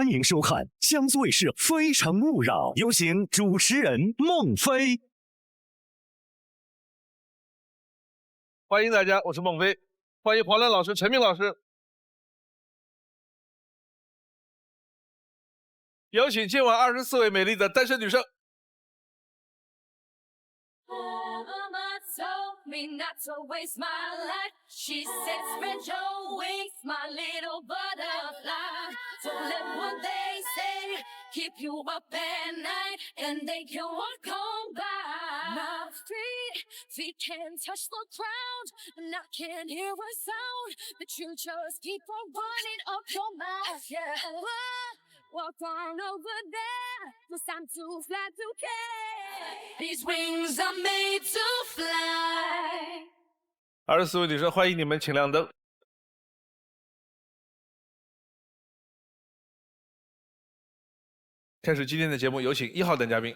欢迎收看江苏卫视《非诚勿扰》，有请主持人孟非。欢迎大家，我是孟非，欢迎黄澜老师、陈明老师。有请今晚24位美丽的单身女生。Me not to waste my life. She said, spread your wings, my little butterfly. Don't let what they say keep you up at night, and they can walk on by. My feet can't touch the ground, and I can't hear a sound, but you just keep on running up your mouth. Yeah. Walk on over there, 'cause I'm too fly to care. These wings are made to fly. 24位女生，欢迎你们，请亮灯。开始今天的节目，有请1号男嘉宾。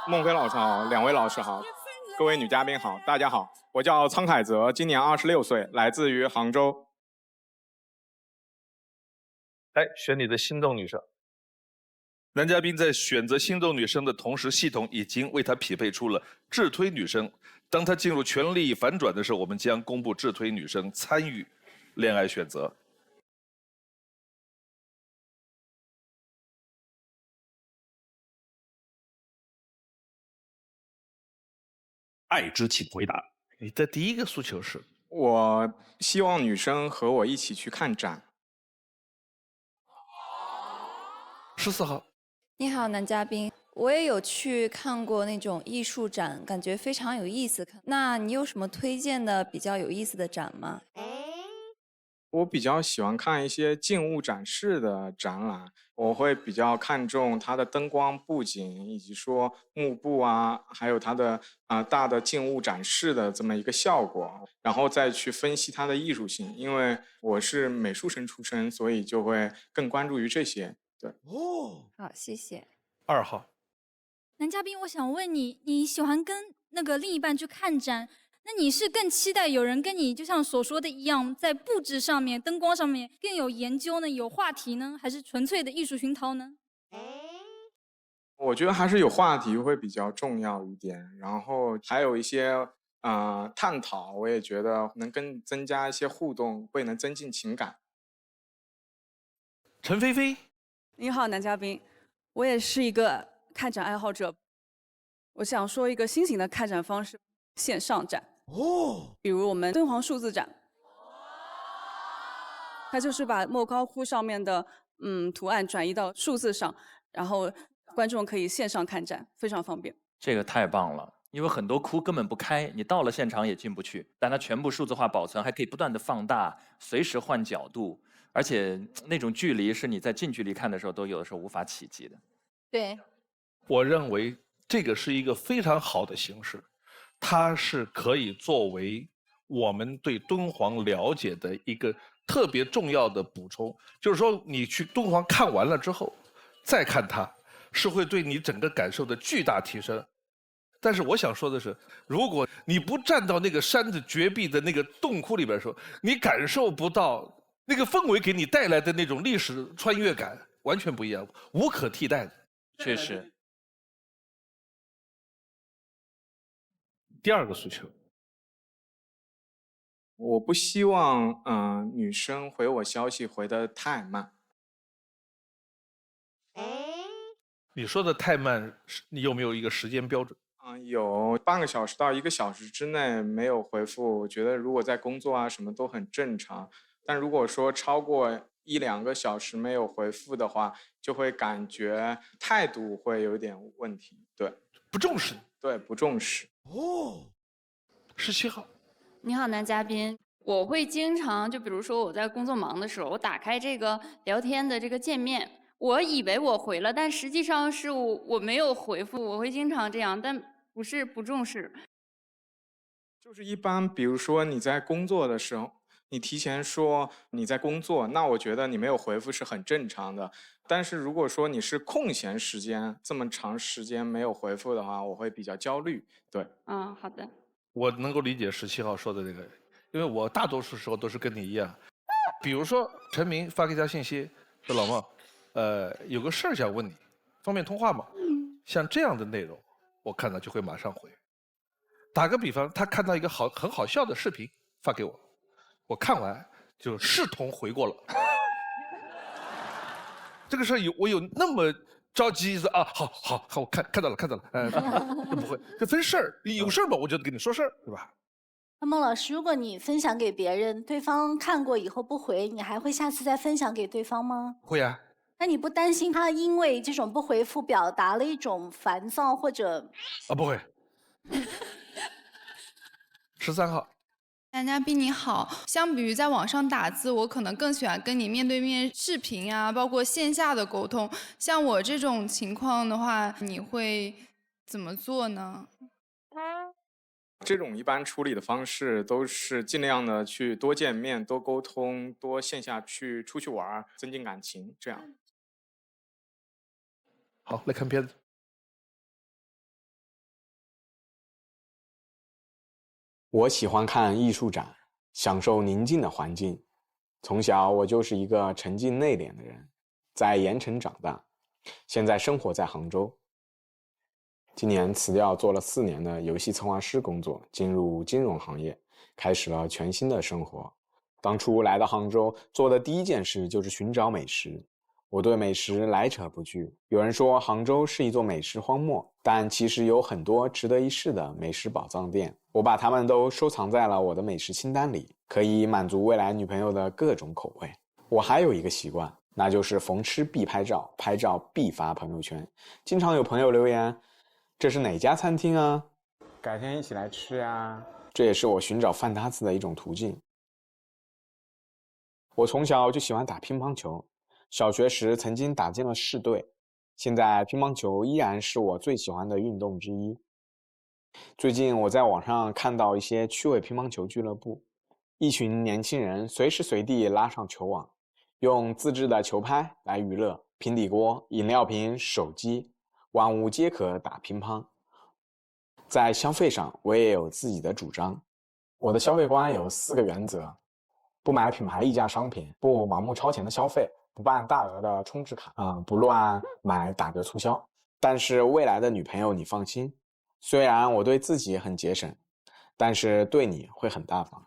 孟非老师好，两位老师好，各位女嘉宾好，大家好，我叫苍凯泽，今年26岁，来自于杭州。来选你的心动女生。男嘉宾在选择心动女生的同时，系统已经为他匹配出了智推女生。当他进入权力反转的时候，我们将公布智推女生参与恋爱选择。爱之请回答。你的第一个诉求是？我希望女生和我一起去看展。14号。你好，男嘉宾，我也有去看过那种艺术展，感觉非常有意思。那你有什么推荐的比较有意思的展吗？我比较喜欢看一些静物展示的展览，我会比较看重它的灯光布景，以及说幕布啊，还有它的大的静物展示的这么一个效果，然后再去分析它的艺术性。因为我是美术生出身，所以就会更关注于这些。对。好，谢谢。2号。男嘉宾，我想问你，你喜欢跟那个另一半去看展，那你是更期待有人跟你就像所说的一样，在布置上面、灯光上面更有研究呢，有话题呢，还是纯粹的艺术熏陶呢？我觉得还是有话题会比较重要一点，然后还有一些探讨，我也觉得能更增加一些互动，会能增进情感。陈菲菲。你好，男嘉宾，我也是一个看展爱好者。我想说一个新型的看展方式，线上展。比如我们敦煌数字展，它就是把莫高窟上面的图案转移到数字上，然后观众可以线上看展，非常方便。这个太棒了，因为很多窟根本不开，你到了现场也进不去，但它全部数字化保存，还可以不断的放大，随时换角度。而且那种距离是你在近距离看的时候都有的时候无法企及的。对，我认为这个是一个非常好的形式，它是可以作为我们对敦煌了解的一个特别重要的补充。就是说，你去敦煌看完了之后，再看它，是会对你整个感受的巨大提升。但是我想说的是，如果你不站到那个山的绝壁的那个洞窟里边的时候，你感受不到那个氛围给你带来的那种历史穿越感，完全不一样，无可替代的。确实。第二个诉求，我不希望女生回我消息回得太慢。你说的太慢，你有没有一个时间标准？有半个小时到1个小时之内没有回复，我觉得如果在工作啊什么都很正常。但如果说超过1、2个小时没有回复的话，就会感觉态度会有点问题。对，不重视。对，不重视。17号。你好，男嘉宾，我会经常就比如说我在工作忙的时候，我打开这个聊天的这个界面，我以为我回了，但实际上是我没有回复，我会经常这样，但不是不重视。就是一般，比如说你在工作的时候，你提前说你在工作，那我觉得你没有回复是很正常的。但是如果说你是空闲时间，这么长时间没有回复的话，我会比较焦虑。对，嗯，好的。我能够理解17号说的这个，因为我大多数时候都是跟你一样。比如说陈明发给一条信息说老孟，有个事儿想问你，方便通话吗？像这样的内容，我看到就会马上回。打个比方，他看到一个很好笑的视频发给我，我看完就视同回过了。这个事儿我有那么着急啊？好，我看到了，不会，这分事儿，有事儿嘛，我就跟你说事儿，对吧？那孟老师，如果你分享给别人，对方看过以后不回，你还会下次再分享给对方吗？会啊。那你不担心他因为这种不回复表达了一种烦躁或者？啊，不会。13号。男嘉宾你好，相比于在网上打字，我可能更喜欢跟你面对面视频啊，包括线下的沟通。像我这种情况的话，你会怎么做呢？这种一般处理的方式都是尽量的去多见面、多沟通、多线下出去玩，增进感情，这样。好，来看片子。我喜欢看艺术展，享受宁静的环境。从小我就是一个沉静内敛的人，在盐城长大，现在生活在杭州。今年辞掉做了4年的游戏策划师工作，进入金融行业，开始了全新的生活。当初来到杭州，做的第一件事就是寻找美食。我对美食来者不拒。有人说杭州是一座美食荒漠，但其实有很多值得一试的美食宝藏店。我把它们都收藏在了我的美食清单里，可以满足未来女朋友的各种口味。我还有一个习惯，那就是逢吃必拍照，拍照必发朋友圈。经常有朋友留言，这是哪家餐厅啊？改天一起来吃呀。这也是我寻找饭搭子的一种途径。我从小就喜欢打乒乓球，小学时曾经打进了市队，现在乒乓球依然是我最喜欢的运动之一。最近我在网上看到一些趣味乒乓球俱乐部，一群年轻人随时随地拉上球网，用自制的球拍来娱乐，平底锅、饮料瓶、手机，万物皆可打乒乓。在消费上，我也有自己的主张。我的消费观有4个原则：不买品牌溢价商品，不盲目超前的消费，不办大额的充值卡，不乱买打折促销。但是未来的女朋友你放心，虽然我对自己很节省，但是对你会很大方。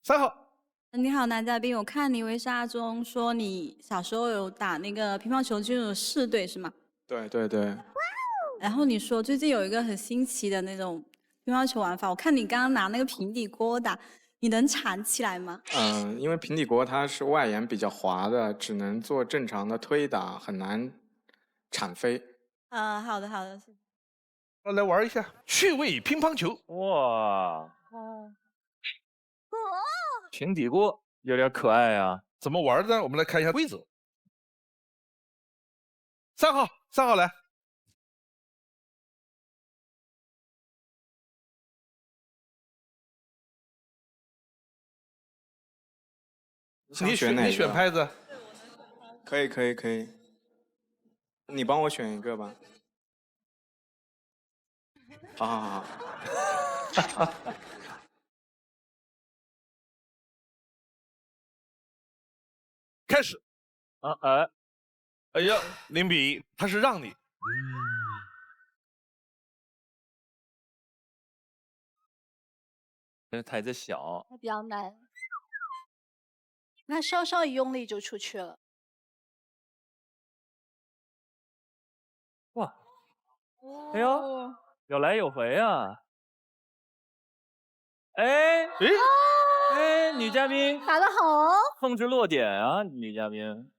3号。你好，男嘉宾，我看你微沙中说你小时候有打那个乒乓球进入市队是吗？对对对。然后你说最近有一个很新奇的那种乒乓球玩法，我看你刚刚拿那个平底锅打，你能缠起来吗？因为平底锅它是外沿比较滑的，只能做正常的推打，很难铲飞。好的好的。来玩一下趣味乒乓球。哇，平底锅有点可爱啊。怎么玩呢？我们来看一下规则。3号来。你选拍子。可以。你帮我选一个吧。好。开始。哎呀，0比1，他是让你。台子小，那比较难。那稍稍一用力就出去了。哇，哎呦，有来有回啊！哎，女嘉宾打得好哦，控制落点啊，女嘉宾。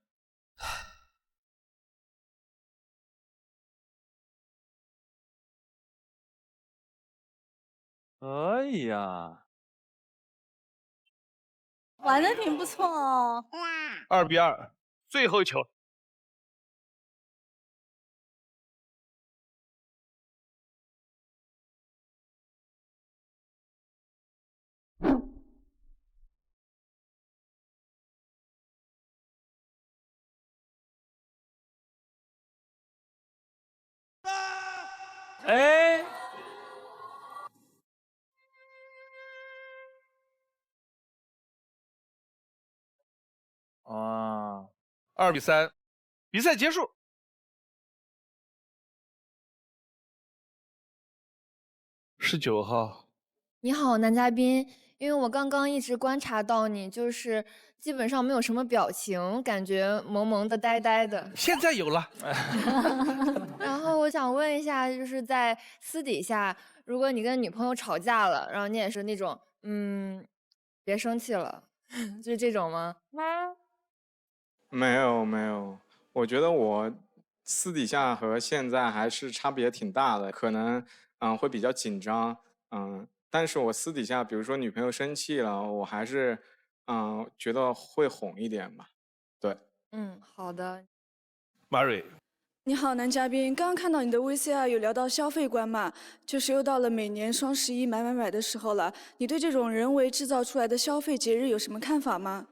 哎呀，玩的挺不错哦。2比2，最后一球。哎，啊2比3，比赛结束。19号，你好，男嘉宾，因为我刚刚一直观察到你，就是基本上没有什么表情，感觉萌萌的、呆呆的。现在有了。然后我想问一下，就是在私底下，如果你跟女朋友吵架了，然后你也是那种，别生气了，就是这种吗？没有没有，我觉得我私底下和现在还是差别挺大的，可能会比较紧张，但是我私底下，比如说女朋友生气了，我还是觉得会哄一点吧，对。好的。Mary，你好，男嘉宾，刚刚看到你的 VCR 有聊到消费观嘛，就是又到了每年双11买的时候了，你对这种人为制造出来的消费节日有什么看法吗？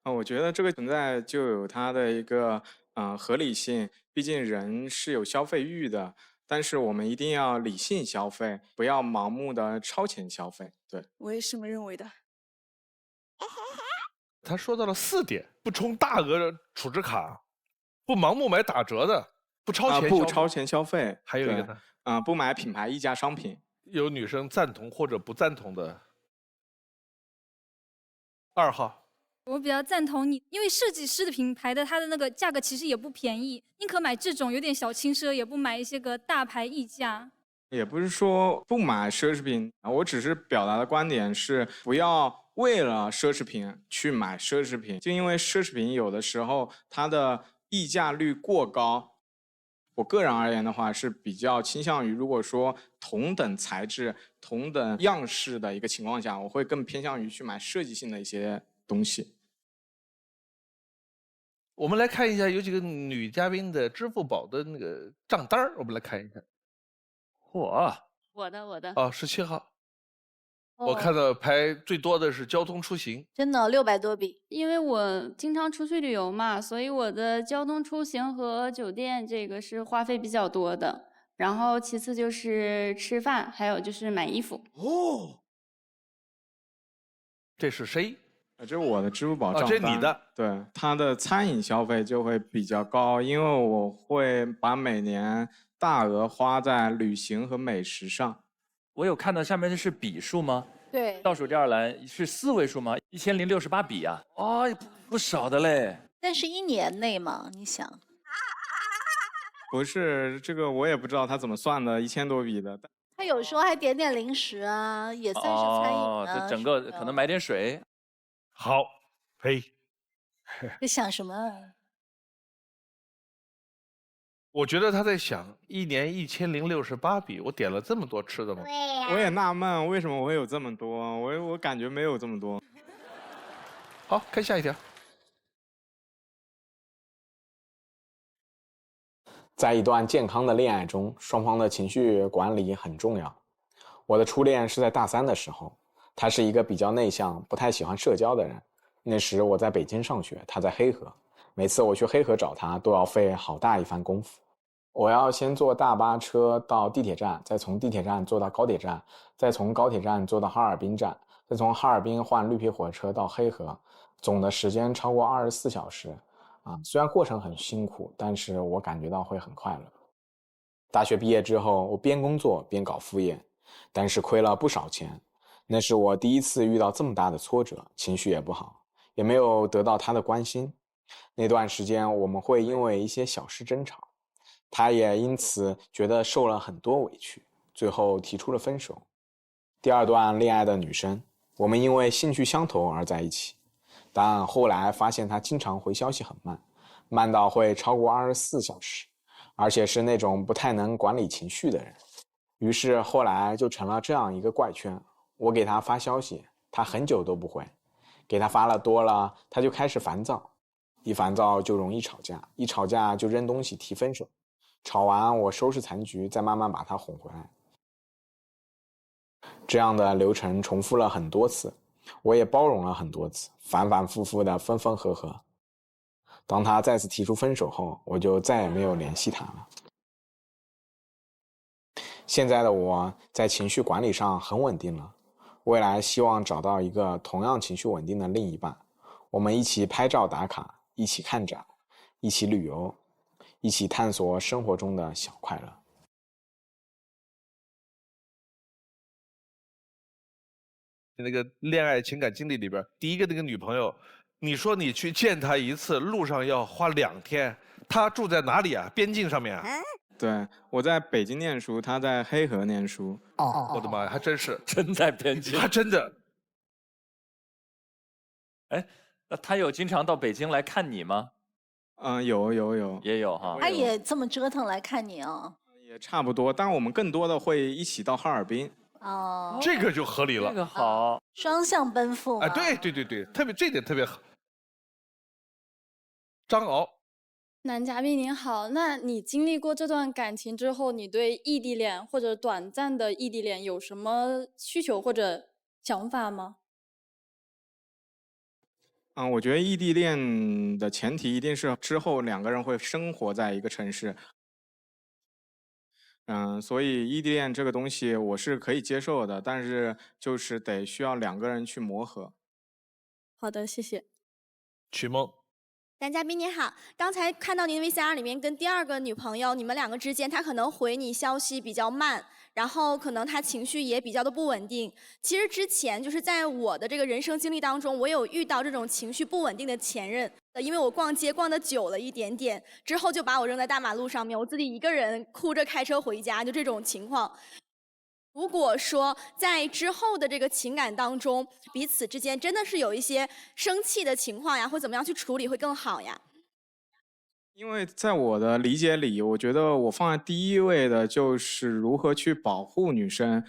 我觉得这个存在就有它的一个合理性，毕竟人是有消费欲的，但是我们一定要理性消费，不要盲目的超前消费。对，我也是这么认为的。他说到了4点：不充大额储值卡，不盲目买打折的，不超前消费，还有一个呢，不买品牌溢价商品。有女生赞同或者不赞同的。2号。我比较赞同你，因为设计师的品牌的它的那个价格其实也不便宜，宁可买这种有点小轻奢，也不买一些个大牌溢价。也不是说不买奢侈品，我只是表达的观点是不要为了奢侈品去买奢侈品，就因为奢侈品有的时候它的溢价率过高。我个人而言的话，是比较倾向于，如果说同等材质、同等样式的一个情况下，我会更偏向于去买设计性的一些东西。我们来看一下有几个女嘉宾的支付宝的那个账单儿，我们来看一下。嚯！我的。哦，17号。我看到排最多的是交通出行，真的600多笔。因为我经常出去旅游嘛，所以我的交通出行和酒店这个是花费比较多的。然后其次就是吃饭，还有就是买衣服。哦，这是谁？这是我的支付宝账单。这是你的。对，它的餐饮消费就会比较高，因为我会把每年大额花在旅行和美食上。我有看到下面的是笔数吗？对，倒数第2栏是4位数吗？1068笔啊！哦，不少的嘞。但是1年内嘛，你想。不是这个，我也不知道他怎么算的，1000多笔的。他有时候还点点零食啊，也算是餐饮啊。这整个可能买点水。好，呸！在想什么？我觉得他在想，1年1068笔，我点了这么多吃的吗？我也纳闷，为什么我会有这么多？我感觉没有这么多。好，看下一条。在一段健康的恋爱中，双方的情绪管理很重要。我的初恋是在大3的时候，他是一个比较内向、不太喜欢社交的人。那时我在北京上学，他在黑河。每次我去黑河找他，都要费好大一番功夫。我要先坐大巴车到地铁站，再从地铁站坐到高铁站，再从高铁站坐到哈尔滨站，再从哈尔滨换绿皮火车到黑河，总的时间超过24小时。虽然过程很辛苦，但是我感觉到会很快乐。大学毕业之后，我边工作边搞副业，但是亏了不少钱。那是我第一次遇到这么大的挫折，情绪也不好，也没有得到他的关心。那段时间我们会因为一些小事争吵，他也因此觉得受了很多委屈，最后提出了分手。第2段恋爱的女生，我们因为兴趣相投而在一起，但后来发现她经常回消息很慢，慢到会超过24小时，而且是那种不太能管理情绪的人。于是后来就成了这样一个怪圈，我给她发消息，她很久都不回，给她发了多了，她就开始烦躁，一烦躁就容易吵架，一吵架就扔东西提分手，吵完我收拾残局，再慢慢把她哄回来。这样的流程重复了很多次，我也包容了很多次，反反复复的分分合合。当他再次提出分手后，我就再也没有联系他了。现在的我在情绪管理上很稳定了，未来希望找到一个同样情绪稳定的另一半，我们一起拍照打卡，一起看展，一起旅游，一起探索生活中的小快乐。那个恋爱情感经历里边，第一个那个女朋友，你说你去见她一次，路上要花2天，她住在哪里啊？边境上面啊？对，我在北京念书，他在黑河念书。我的妈呀，还真是，真在边境，还真的。哎，那他有经常到北京来看你吗？有，也有哈。他也这么折腾来看你啊？也差不多，但我们更多的会一起到哈尔滨。哦，这个就合理了。这个好，双向奔赴。哎，对，特别这点特别好。张敖。男嘉宾您好，那你经历过这段感情之后，你对异地恋或者短暂的异地恋有什么需求或者想法吗？我觉得异地恋的前提一定是之后2个人会生活在一个城市。所以异地恋这个东西我是可以接受的，但是就是得需要2个人去磨合。好的，谢谢。曲梦。男嘉宾你好，刚才看到您的 VCR 里面跟第2个女朋友，你们2个之间，她可能回你消息比较慢，然后可能她情绪也比较的不稳定。其实之前就是在我的这个人生经历当中，我有遇到这种情绪不稳定的前任，因为我逛街逛得久了一点点，之后就把我扔在大马路上面，我自己一个人哭着开车回家，就这种情况。如果说在之后的这个情感当中，彼此之间真的是有一些生气的情况呀，或怎么样去处理会更好呀？因为在我的理解里，我觉得我放在第一位的就是如何去保护女生，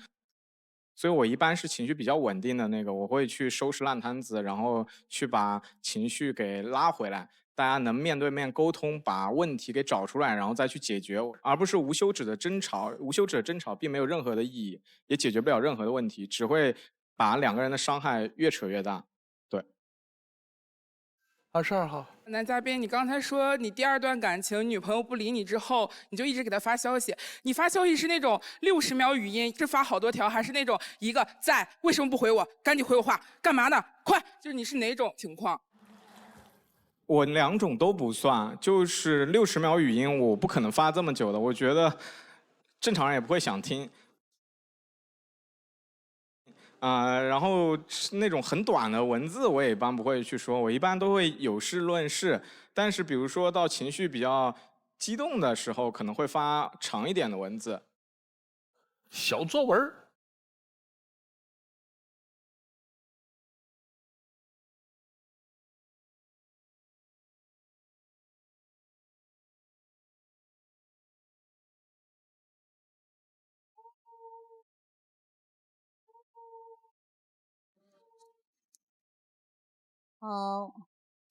所以我一般是情绪比较稳定的那个，我会去收拾烂摊子，然后去把情绪给拉回来。大家能面对面沟通，把问题给找出来，然后再去解决，而不是无休止的争吵。无休止的争吵并没有任何的意义，也解决不了任何的问题，只会把2个人的伤害越扯越大。对。22号。男嘉宾，你刚才说你第2段感情女朋友不理你之后，你就一直给她发消息。你发消息是那种60秒语音，是发好多条，还是那种一个在为什么不回我？赶紧回我话，干嘛呢？快！就是你是哪种情况？我2种都不算，就是60秒语音，我不可能发这么久的，我觉得正常人也不会想听。然后那种很短的文字我也一般不会去说，我一般都会有事论事。但是比如说到情绪比较激动的时候，可能会发长一点的文字。小作文。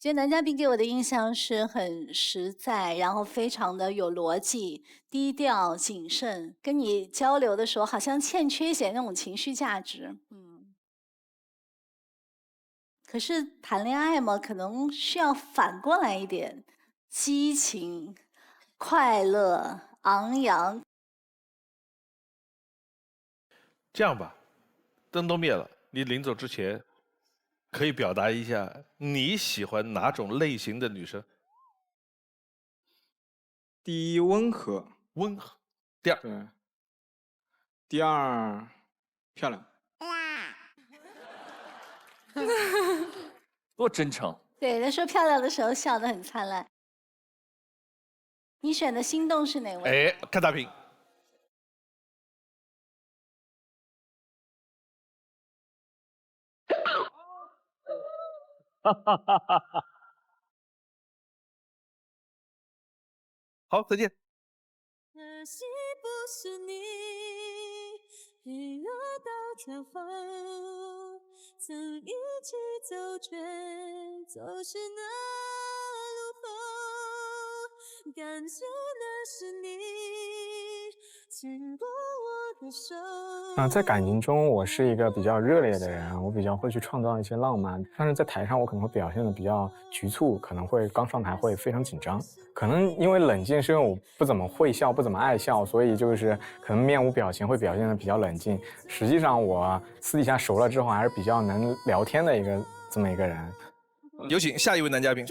觉得男嘉宾给我的印象是很实在，然后非常的有逻辑，低调谨慎。跟你交流的时候，好像欠缺一些那种情绪价值。可是谈恋爱嘛，可能需要反过来一点，激情、快乐、昂扬。这样吧，灯都灭了，你临走之前可以表达一下你喜欢哪种类型的女生？第一，温和。温和。第2。对。第2，漂亮。多真诚。对，他说漂亮的时候笑得很灿烂。你选的心动是哪位？哎，看大屏。好，再见。可惜不是你遗落到天荒，曾一起走却走失那路口，感谢那是你经过我在感情中，我是一个比较热烈的人，我比较会去创造一些浪漫。但是在台上，我可能会表现的比较局促，可能会刚上台会非常紧张。可能因为冷静，是因为我不怎么会笑，不怎么爱笑，所以就是可能面无表情会表现的比较冷静。实际上，我私底下熟了之后，还是比较能聊天的这么一个人。有请下一位男嘉宾。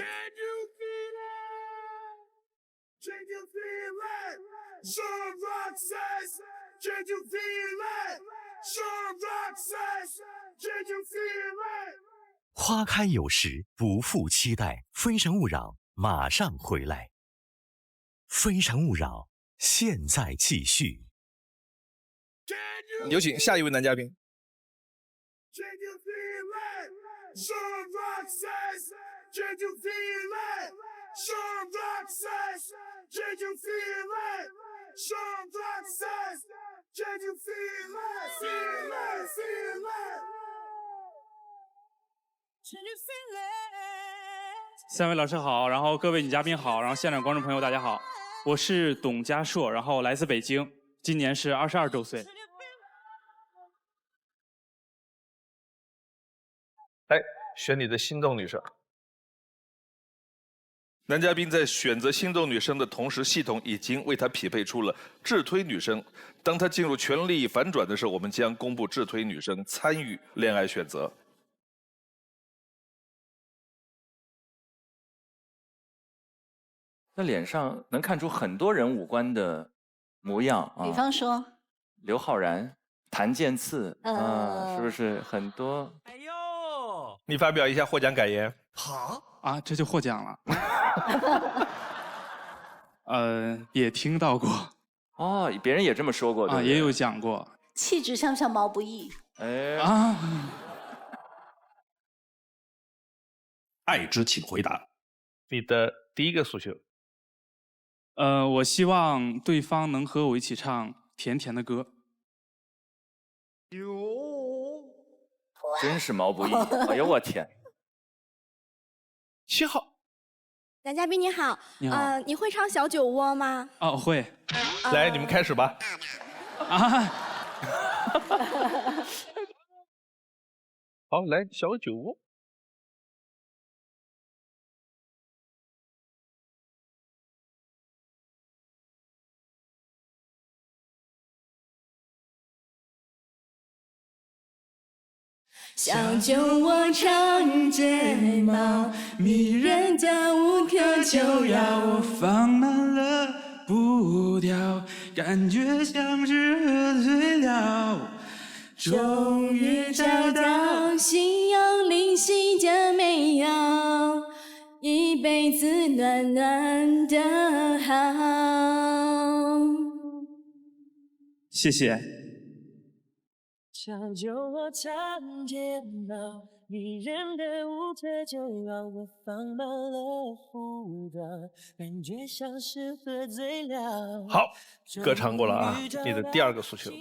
花开有时，不负期待。非诚勿扰，马上回来。非诚勿扰，现在继续。有请下一位男嘉宾。三位老师好，然后各位女嘉宾好，然后现场观众朋友大家好，我是董佳硕，然后来自北京，今年是22周岁。来，选你的心动女生。男嘉宾在选择心动女生的同时，系统已经为他匹配出了智推女生。当他进入权力反转的时候，我们将公布智推女生参与恋爱选择。那脸上能看出很多人五官的模样啊，比方说刘昊然、谭健次是不是很多？哎呦，你发表一下获奖感言。好啊，这就获奖了。也听到过。哦，别人也这么说过，对不对？也有讲过。气质像不像毛不易？哎啊，爱之请回答。你的第一个诉求。我希望对方能和我一起唱甜甜的歌。真是毛不易！哎呦我天！7号，男嘉宾你好，你好，你会唱小酒窝吗？哦，会。来，你们开始吧。啊！好，来小酒窝。小酒窝长睫毛，迷人的舞跳就要我放慢了步调，感觉像是喝醉了。终于找到心有灵犀的美妙，一辈子暖暖的好。谢谢。小酒窝长睫毛，迷人的舞腿就让我放慢了步调，感觉像是喝醉了。好，歌唱过了啊，你的第二个诉求。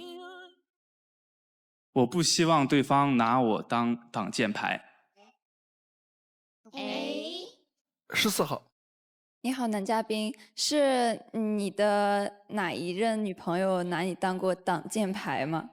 我不希望对方拿我当挡箭牌。14号。你好，男嘉宾，是你的哪一任女朋友拿你当过挡箭牌吗？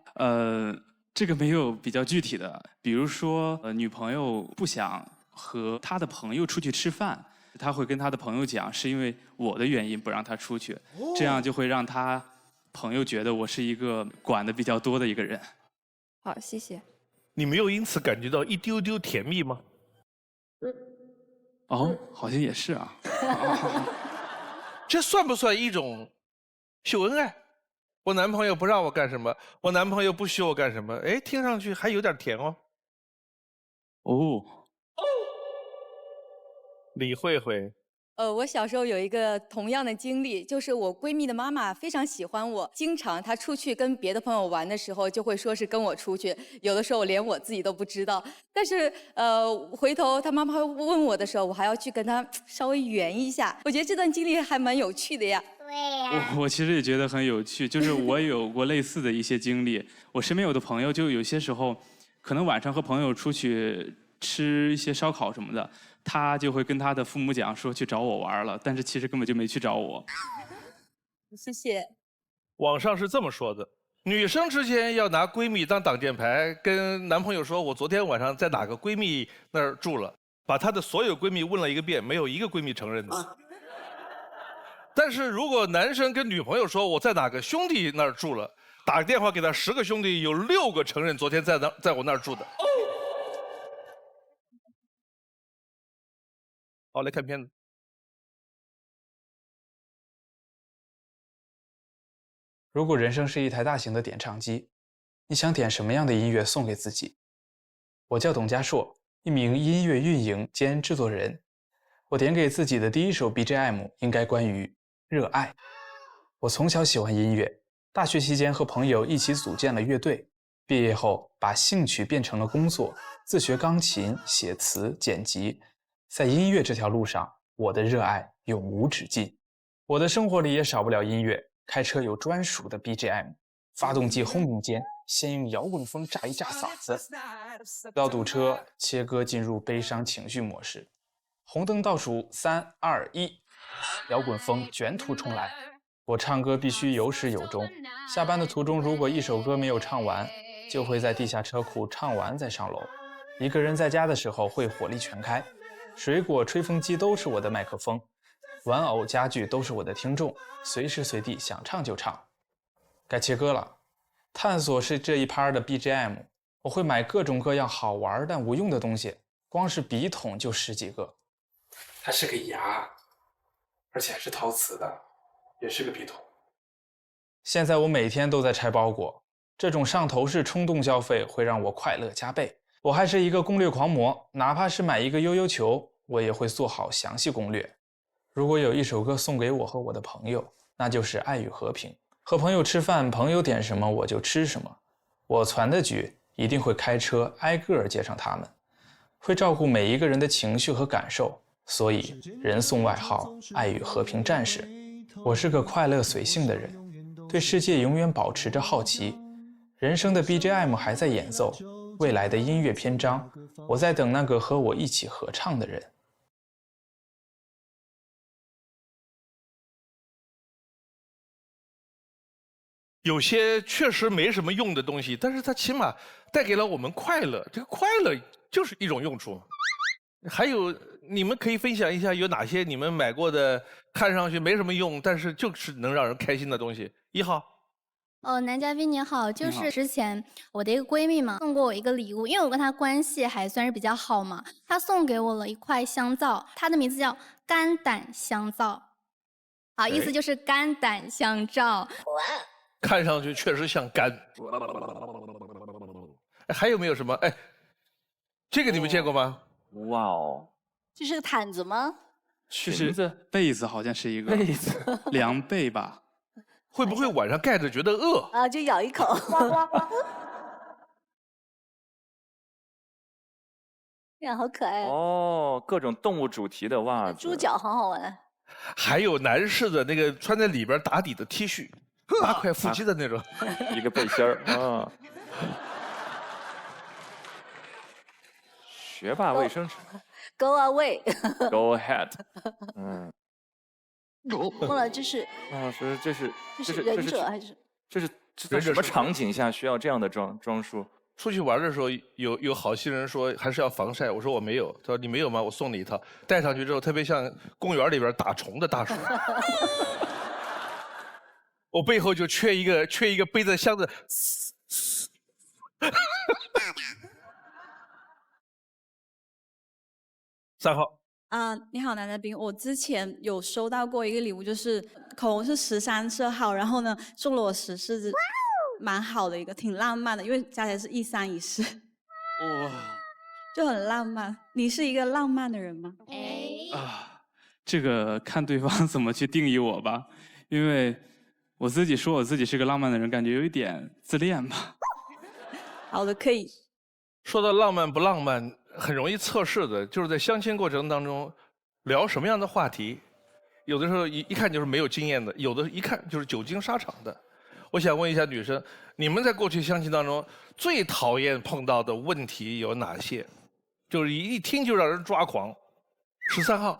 这个没有比较具体的，比如说，女朋友不想和她的朋友出去吃饭，她会跟她的朋友讲，是因为我的原因不让她出去，这样就会让她朋友觉得我是一个管的比较多的一个人。好，谢谢。你没有因此感觉到一丢丢甜蜜吗？哦，好像也是啊。这算不算一种秀恩爱？我男朋友不让我干什么，我男朋友不许我干什么，哎，听上去还有点甜哦。哦，李慧慧。我小时候有一个同样的经历，就是我闺蜜的妈妈非常喜欢我，经常她出去跟别的朋友玩的时候，就会说是跟我出去，有的时候连我自己都不知道。但是回头她妈妈问我的时候，我还要去跟她稍微圆一下。我觉得这段经历还蛮有趣的呀。我其实也觉得很有趣，就是我有过类似的一些经历。我身边有的朋友就有些时候，可能晚上和朋友出去吃一些烧烤什么的，他就会跟他的父母讲说去找我玩了，但是其实根本就没去找我。谢谢。网上是这么说的，女生之间要拿闺蜜当挡箭牌，跟男朋友说我昨天晚上在哪个闺蜜那儿住了，把她的所有闺蜜问了一个遍，没有一个闺蜜承认的。但是如果男生跟女朋友说我在哪个兄弟那儿住了，打个电话给他10个兄弟，有6个承认昨天在我那儿住的。好，来看片子。如果人生是一台大型的点唱机，你想点什么样的音乐送给自己？我叫董家硕，一名音乐运营兼制作人。我点给自己的第一首 BGM 应该关于热爱。我从小喜欢音乐，大学期间和朋友一起组建了乐队，毕业后把兴趣变成了工作，自学钢琴、写词、剪辑。在音乐这条路上，我的热爱永无止境。我的生活里也少不了音乐。开车有专属的 BGM， 发动机轰鸣间，先用摇滚风炸一炸嗓子。要堵车，切歌进入悲伤情绪模式。红灯倒数3、2、1，摇滚风卷土重来。我唱歌必须有始有终。下班的途中，如果一首歌没有唱完，就会在地下车库唱完再上楼。一个人在家的时候会火力全开，水果、吹风机都是我的麦克风。玩偶、家具都是我的听众，随时随地想唱就唱。该切歌了，探索是这一趴的 BGM。我会买各种各样好玩但无用的东西，光是笔筒就10几个。它是个牙，而且还是陶瓷的，也是个笔筒。现在我每天都在拆包裹，这种上头式冲动消费会让我快乐加倍。我还是一个攻略狂魔，哪怕是买一个悠悠球，我也会做好详细攻略。如果有一首歌送给我和我的朋友，那就是《爱与和平》。和朋友吃饭，朋友点什么我就吃什么。我攒的局一定会开车挨个接上他们，会照顾每一个人的情绪和感受，所以人送外号“爱与和平战士”。我是个快乐随性的人，对世界永远保持着好奇。人生的 BGM 还在演奏，未来的音乐篇章，我在等那个和我一起合唱的人。有些确实没什么用的东西，但是它起码带给了我们快乐，这个快乐就是一种用处。还有，你们可以分享一下有哪些你们买过的，看上去没什么用，但是就是能让人开心的东西。1号。男嘉宾你好，就是之前我的一个闺蜜嘛，送过我一个礼物，因为我跟她关系还算是比较好嘛，她送给我了一块香皂，它的名字叫肝胆香皂，好，意思就是肝胆相照。看上去确实像肝。还有没有什么？哎，这个你们见过吗？哇哦，这是个毯子吗？裙子、被子好像是一个被子，凉被吧？会不会晚上盖着觉得饿啊？就咬一口。呀，好可爱哦！各种动物主题的袜子，猪脚好好玩。还有男士的那个穿在里边打底的 T 恤。8块腹肌的那种，一个背心儿啊。学霸卫生纸。Go away。Go ahead。嗯。忘了这是。老师，这是忍者还是？这是在什么场景下需要这样的装束？出去玩的时候，有好心人说还是要防晒，我说我没有，他说你没有吗？我送你一套，戴上去之后特别像公园里边打虫的大叔。我背后就缺一个背着箱子。3号。你好，男嘉宾，我之前有收到过一个礼物，就是口红是13色号，然后呢送了我10是蛮好的一个，挺浪漫的，因为加起来是13、14，哇，就很浪漫。你是一个浪漫的人吗？这个看对方怎么去定义我吧，因为我自己说我自己是个浪漫的人，感觉有一点自恋吧。好的，可以。说到浪漫不浪漫，很容易测试的，就是在相亲过程当中聊什么样的话题。有的时候一看就是没有经验的，有的一看就是久经沙场的。我想问一下女生，你们在过去相亲当中最讨厌碰到的问题有哪些？就是一听就让人抓狂。13号。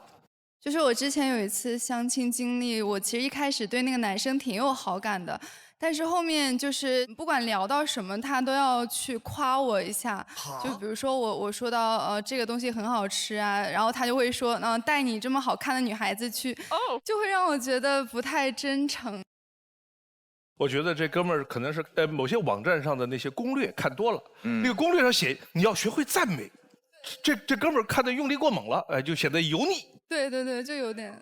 就是我之前有一次相亲经历，我其实一开始对那个男生挺有好感的，但是后面就是不管聊到什么，他都要去夸我一下。就比如说我说到这个东西很好吃啊，然后他就会说带你这么好看的女孩子去，就会让我觉得不太真诚。我觉得这哥们儿可能是某些网站上的那些攻略看多了，那个攻略上写你要学会赞美，这哥们儿看的用力过猛了，就显得油腻。对对对，就有点。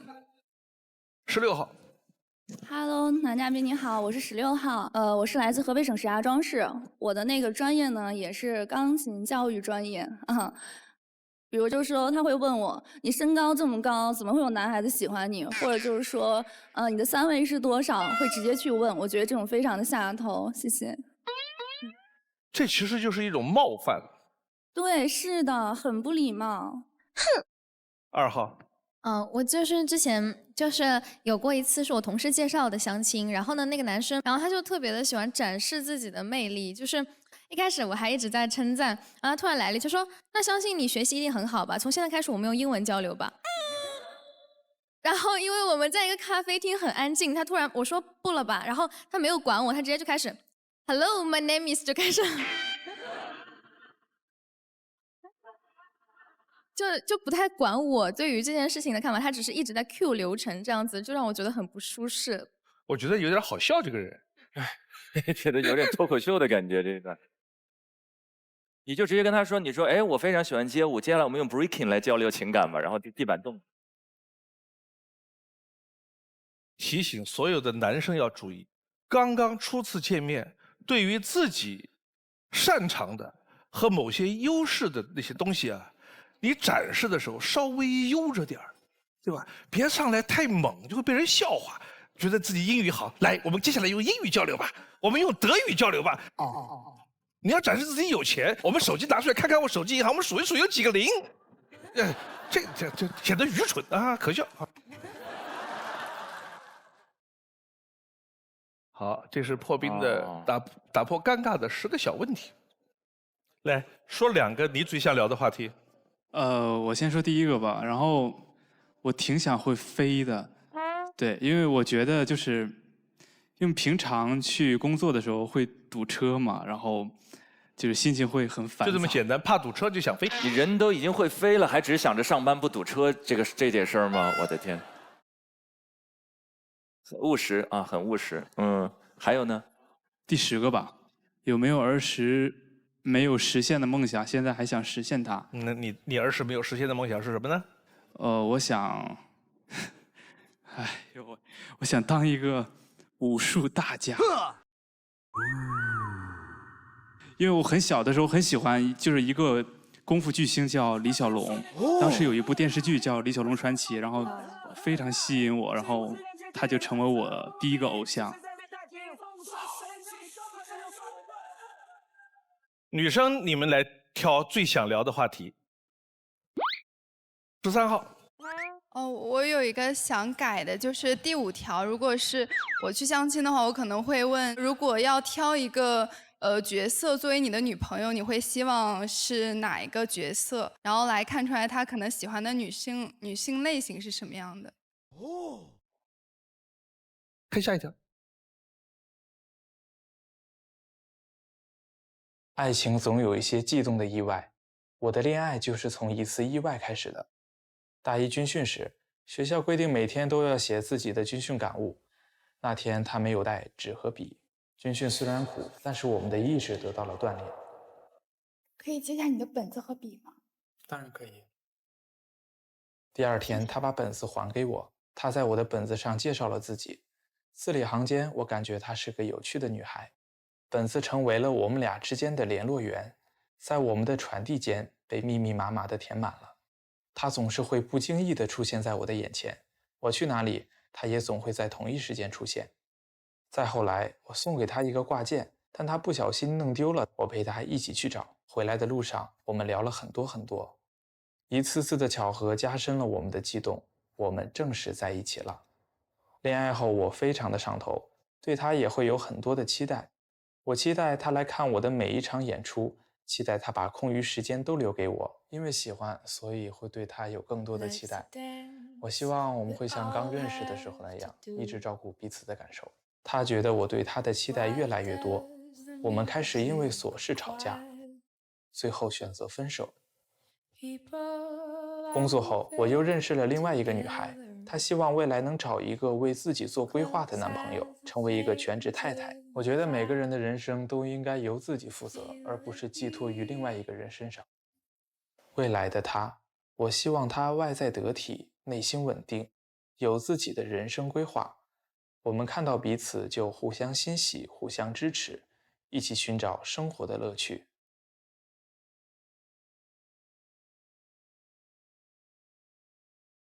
16号。Hello， 男嘉宾你好，我是16号，我是来自河北省石家庄市，我的那个专业呢也是钢琴教育专业啊。比如就是说他会问我，你身高这么高，怎么会有男孩子喜欢你？或者就是说，你的3围是多少？会直接去问，我觉得这种非常的下头，谢谢。这其实就是一种冒犯。对，是的，很不礼貌。哼。2号。我就是之前就是有过一次是我同事介绍的相亲，然后呢那个男生，然后他就特别的喜欢展示自己的魅力，就是一开始我还一直在称赞，然后他突然来了一句说，那相信你学习一定很好吧，从现在开始我们用英文交流吧。然后因为我们在一个咖啡厅很安静，他突然我说不了吧，然后他没有管我，他直接就开始 Hello my name is 就开始就不太管我对于这件事情的看法，他只是一直在 Q 流程这样子，就让我觉得很不舒适。我觉得有点好笑，这个人，觉得有点脱口秀的感觉。这个，你就直接跟他说，你说，哎，我非常喜欢街舞，接下来我们用 breaking 来交流情感吧，然后地板动。提醒所有的男生要注意，刚刚初次见面，对于自己擅长的和某些优势的那些东西啊。你展示的时候稍微悠着点儿，对吧？别上来太猛，就会被人笑话，觉得自己英语好。来，我们接下来用英语交流吧，我们用德语交流吧。你要展示自己有钱，我们手机拿出来看看我手机银行，我们数一数有几个零。这显得愚蠢啊，可笑。好，这是破冰的打破尴尬的10个小问题。来说2个你最想聊的话题。我先说第一个吧，然后我挺想会飞的，对，因为我觉得就是因为平常去工作的时候会堵车嘛，然后就是心情会很烦躁。就这么简单，怕堵车就想飞。你人都已经会飞了，还只想着上班不堵车这点事儿吗？我的天，很务实啊，很务实。还有呢？第10个吧，有没有儿时没有实现的梦想，现在还想实现它？那你儿时没有实现的梦想是什么呢？我想，哎呦，我想当一个武术大家。因为我很小的时候很喜欢，就是一个功夫巨星叫李小龙，当时有一部电视剧叫《李小龙传奇》，然后非常吸引我，然后他就成为我第一个偶像。女生，你们来挑最想聊的话题。13号。我有一个想改的，就是第5条。如果是我去相亲的话，我可能会问，如果要挑一个角色作为你的女朋友，你会希望是哪一个角色？然后来看出来她可能喜欢的女性类型是什么样的。看下一条。爱情总有一些悸动的意外，我的恋爱就是从一次意外开始的。大一军训时，学校规定每天都要写自己的军训感悟。那天他没有带纸和笔。军训虽然苦，但是我们的意志得到了锻炼。可以借下你的本子和笔吗？当然可以。第2天，他把本子还给我，他在我的本子上介绍了自己，字里行间，我感觉她是个有趣的女孩。本子成为了我们俩之间的联络员，在我们的传递间被密密麻麻地填满了。他总是会不经意地出现在我的眼前，我去哪里，他也总会在同一时间出现。再后来，我送给他一个挂件，但他不小心弄丢了，我陪他一起去找。回来的路上，我们聊了很多很多，一次次的巧合加深了我们的悸动，我们正式在一起了。恋爱后，我非常的上头，对他也会有很多的期待。我期待他来看我的每一场演出，期待他把空余时间都留给我，因为喜欢，所以会对他有更多的期待。我希望我们会像刚认识的时候那样，一直照顾彼此的感受。他觉得我对他的期待越来越多，我们开始因为琐事吵架，最后选择分手。工作后，我又认识了另外一个女孩，她希望未来能找一个为自己做规划的男朋友，成为一个全职太太。我觉得每个人的人生都应该由自己负责，而不是寄托于另外一个人身上。未来的他，我希望他外在得体，内心稳定，有自己的人生规划。我们看到彼此就互相欣喜，互相支持，一起寻找生活的乐趣。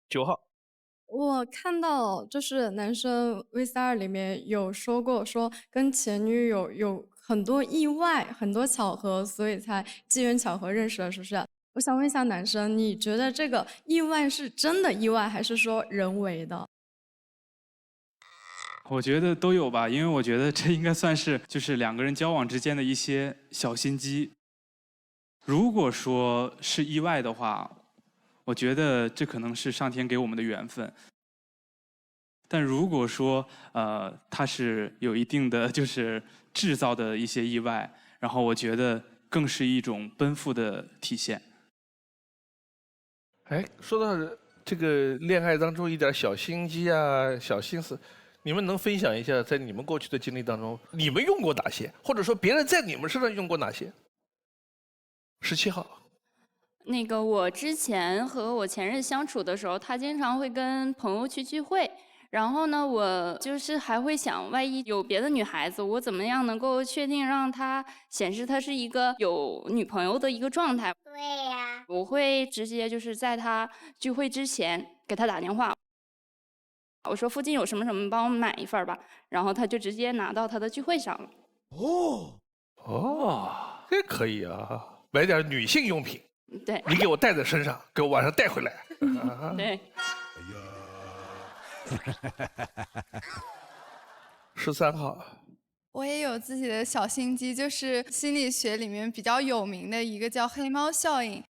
9号，我看到就是男生 VCR 里面有说过，说跟前女友有很多意外、很多巧合，所以才机缘巧合认识了，是不是？我想问一下男生，你觉得这个意外是真的意外，还是说人为的？我觉得都有吧，因为我觉得这应该算是就是两个人交往之间的一些小心机。如果说是意外的话，我觉得这可能是上天给我们的缘分。但如果说它是有一定的就是制造的一些意外，然后我觉得更是一种奔赴的体现。哎，说到这个恋爱当中一点小心机啊、小心思，你们能分享一下，在你们过去的经历当中，你们用过哪些，或者说别人在你们身上用过哪些？17号。那个我之前和我前任相处的时候，他经常会跟朋友去聚会，然后呢，我就是还会想，万一有别的女孩子，我怎么样能够确定让他显示他是一个有女朋友的一个状态？对呀，我会直接就是在他聚会之前给他打电话，我说附近有什么什么，帮我买一份吧，然后他就直接拿到他的聚会上了。这可以啊，买点女性用品。对，你给我带在身上，给我晚上带回来。对。13号，我也有自己的小心机，就是心理学里面比较有名的一个叫黑猫效应。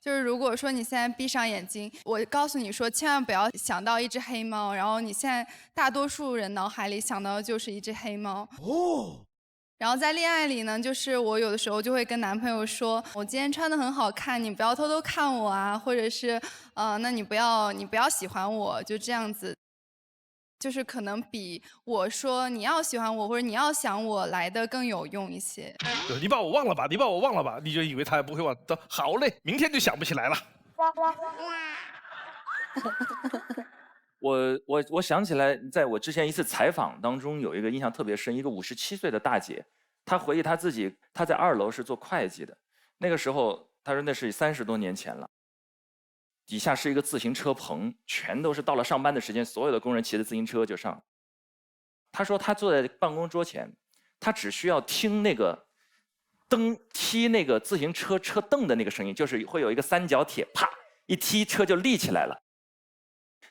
就是如果说你现在闭上眼睛，我告诉你说千万不要想到一只黑猫，然后你现在大多数人脑海里想到的就是一只黑猫。然后在恋爱里呢，就是我有的时候就会跟男朋友说，我今天穿得很好看，你不要偷偷看我啊，或者是那你不要喜欢我，就这样子，就是可能比我说你要喜欢我或者你要想我来的更有用一些。你把我忘了吧，你把我忘了吧，你就以为他也不会忘。好嘞，明天就想不起来了。我想起来，在我之前一次采访当中，有一个印象特别深，一个57岁的大姐，她回忆她自己，她在2楼是做会计的，那个时候她说那是30多年前了，底下是一个自行车棚，全都是到了上班的时间，所有的工人骑着自行车就上。她说她坐在办公桌前，她只需要听那个踢那个自行车车蹬的那个声音，就是会有一个3角铁，啪一踢，车就立起来了。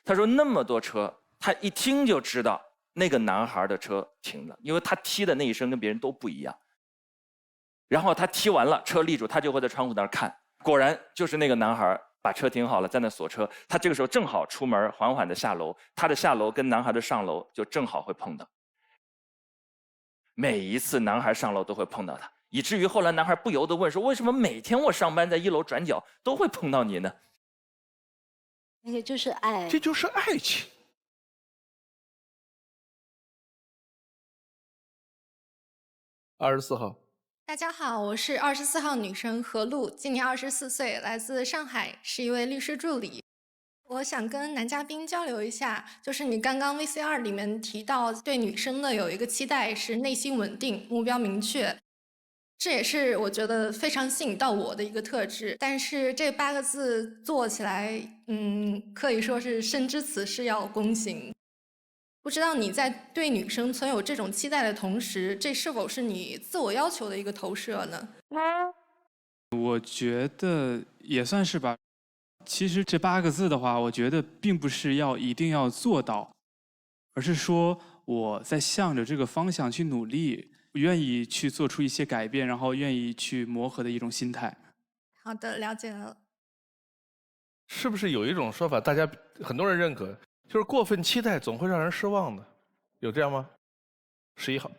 他说那么多车，他一听就知道那个男孩的车停了，因为他踢的那一声跟别人都不一样。然后他踢完了，车立住，他就会在窗户那儿看，果然就是那个男孩把车停好了，在那锁车。他这个时候正好出门，缓缓的下楼，他的下楼跟男孩的上楼就正好会碰到。每一次男孩上楼都会碰到他，以至于后来男孩不由得问说：“为什么每天我上班在1楼转角都会碰到你呢？”那个就是爱，这就是爱情。24号，大家好，我是24号女生何露，今年24岁，来自上海，是一位律师助理。我想跟男嘉宾交流一下，就是你刚刚 VCR 里面提到对女生的有一个期待是内心稳定，目标明确。这也是我觉得非常吸引到我的一个特质，但是这8个字做起来，可以说是深知此事要躬行。不知道你在对女生存有这种期待的同时，这是否是你自我要求的一个投射呢？我觉得也算是吧。其实这8个字的话，我觉得并不是一定要做到，而是说我在向着这个方向去努力。愿意去做出一些改变，然后愿意去磨合的一种心态。好的，了解了。是不是有一种说法，大家很多人认可，就是过分期待总会让人失望的，有这样吗？ 11号。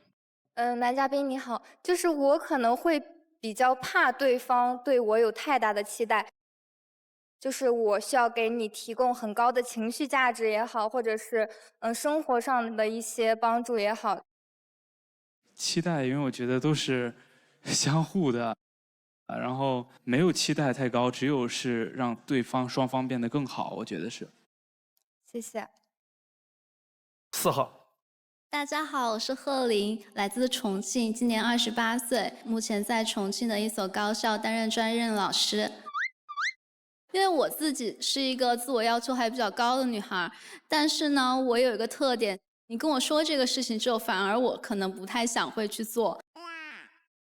男嘉宾你好，就是我可能会比较怕对方对我有太大的期待，就是我需要给你提供很高的情绪价值也好，或者是生活上的一些帮助也好。期待，因为我觉得都是相互的，然后没有期待太高，只有是让对方双方变得更好，我觉得是。谢谢。4号。大家好，我是贺琳，来自重庆，今年28岁，目前在重庆的一所高校担任专任老师。因为我自己是一个自我要求还比较高的女孩，但是呢，我有一个特点，你跟我说这个事情之后，反而我可能不太想会去做。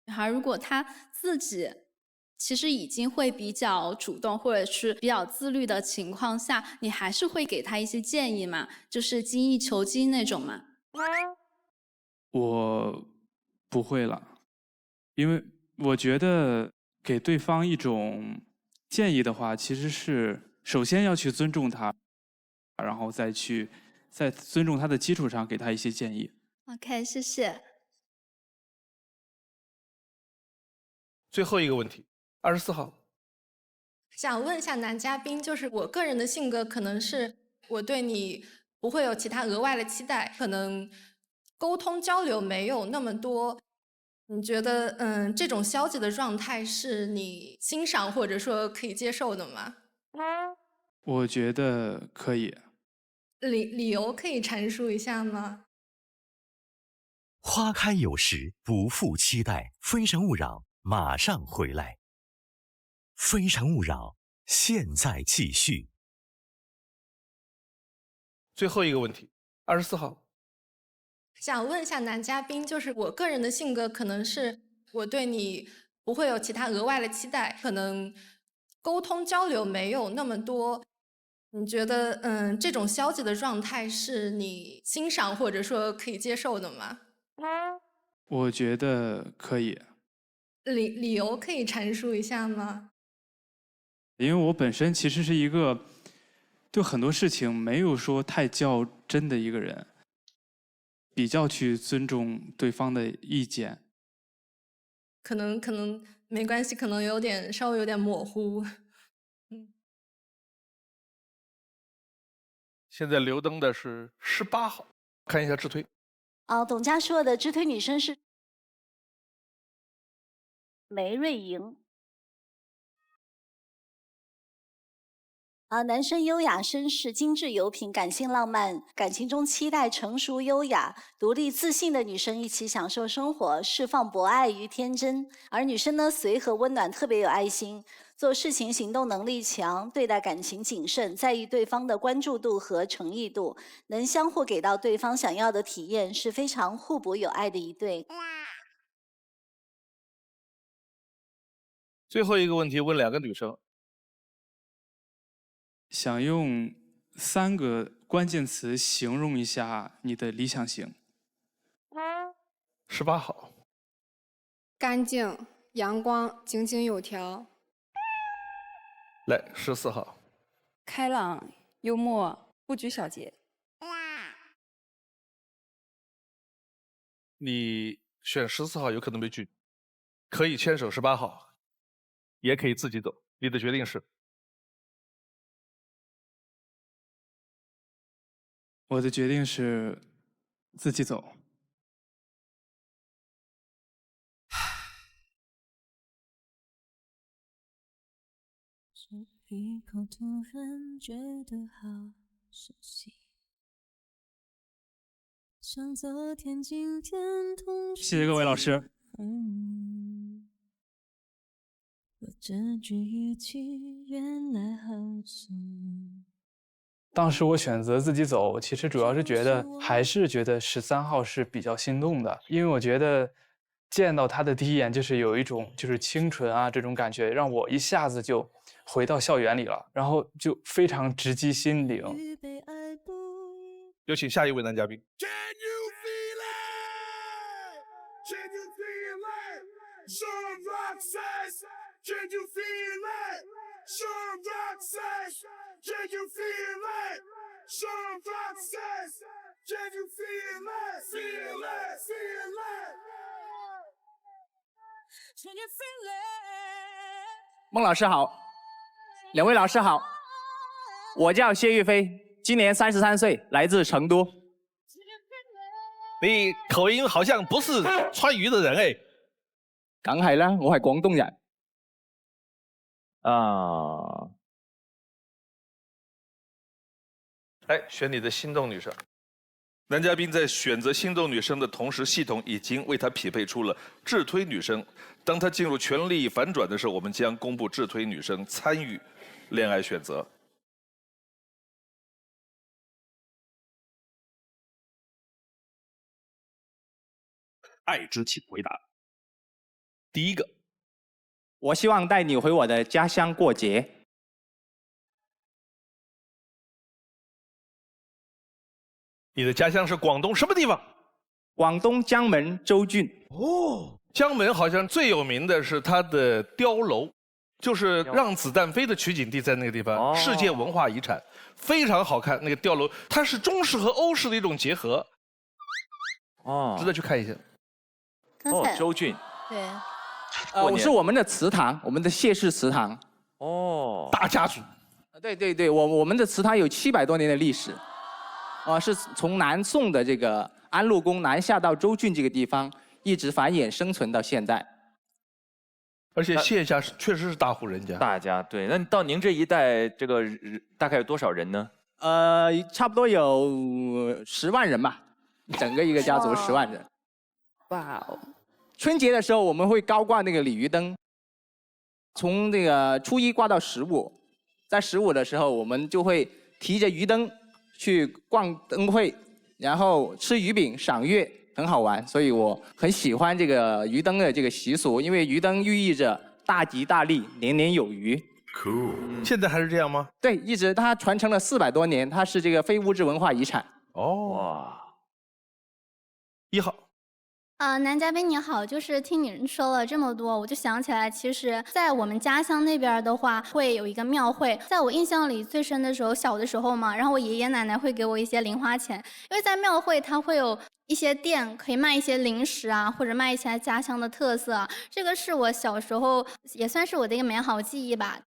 女孩如果她自己其实已经会比较主动，或者是比较自律的情况下，你还是会给她一些建议嘛，就是精益求精那种嘛。我不会了，因为我觉得给对方一种建议的话，其实是首先要去尊重他，然后再在尊重他的基础上给他一些建议。OK， 谢谢。最后一个问题，24号。想问一下男嘉宾，就是我个人的性格可能是我对你不会有其他额外的期待，可能沟通交流没有那么多。你觉得这种消极的状态是你欣赏或者说可以接受的吗？我觉得可以。理由可以阐述一下吗？花开有时，不负期待。非诚勿扰，马上回来。非诚勿扰，现在继续。最后一个问题，24号。想问一下男嘉宾，就是我个人的性格可能是我对你不会有其他额外的期待，可能沟通交流没有那么多。你觉得这种消极的状态是你欣赏或者说可以接受的吗？我觉得可以。理由可以阐述一下吗？因为我本身其实是一个对很多事情没有说太较真的一个人，比较去尊重对方的意见。可能没关系，可能稍微有点模糊。现在留灯的是18号，看一下智推。董佳说的智推女生是梅瑞莹。男生优雅绅士、精致有品、感性浪漫，感情中期待成熟优雅、独立自信的女生一起享受生活，释放博爱与天真。而女生呢，随和温暖，特别有爱心，做事情行动能力强，对待感情谨慎，在意对方的关注度和诚意度，能相互给到对方想要的体验，是非常互补有爱的一对。最后一个问题问2个女生。想用3个关键词形容一下你的理想型。18号。干净、阳光、井井有条。来，14号。开朗、幽默、不拘小节。你选14号有可能被拒，可以牵手18号，也可以自己走，你的决定是？我的决定是自己走。一口突然觉得好熟悉，像昨天今天同时。谢谢各位老师。我这句语气原来好熟。当时我选择自己走，其实主要是还是觉得13号是比较心动的，因为我觉得见到他的第一眼就是有一种就是清纯啊这种感觉，让我一下子就回到校园里了，然后就非常直击心灵。有请下一位男嘉宾。Can you feel it? Can you feel it? Can you feel it? Sean Rock says, can you feel it? Sean Rock says, can you feel it? Feel it, feel it. Can you feel it? 孟老师好，两位老师好，我叫谢玉飞，今年33岁，来自成都。你口音好像不是川渝的人哎。梗係啦，我係廣東人。哎，选你的心动女生。男嘉宾在选择心动女生的同时，系统已经为他匹配出了智推女生。当他进入权力反转的时候，我们将公布智推女生参与恋爱选择。爱之请回答。第一个，我希望带你回我的家乡过节。你的家乡是广东什么地方？广东江门州郡。哦，江门好像最有名的是它的碉楼，就是《让子弹飞》的取景地在那个地方，世界文化遗产，非常好看。那个碉楼，它是中式和欧式的一种结合，值得去看一下。州郡。对。是我们的祠堂，我们的谢氏祠堂。大家族。对对对，我们的祠堂有700多年的历史。是从南宋的这个安陆宫南下到州郡这个地方，一直繁衍生存到现在。而且谢家确实是大户人家。大家对，那到您这一代，这个大概有多少人呢？差不多有10万人吧，整个一个家族10万人。哇哦！春节的时候我们会高挂那个鲤鱼灯，从那个初1挂到15，在15的时候我们就会提着鱼灯去逛灯会，然后吃鱼饼、赏月，很好玩。所以我很喜欢这个鱼灯的这个习俗，因为鱼灯寓意着大吉大利、年年有余。Cool。现在还是这样吗？对，一直它传承了400多年，它是这个非物质文化遗产。哇！1号。男嘉宾你好，就是听你说了这么多，我就想起来，其实，在我们家乡那边的话，会有一个庙会。在我印象里最深的时候，小的时候嘛，然后我爷爷奶奶会给我一些零花钱，因为在庙会它会有一些店可以卖一些零食啊，或者卖一些家乡的特色啊，这个是我小时候也算是我的一个美好记忆吧。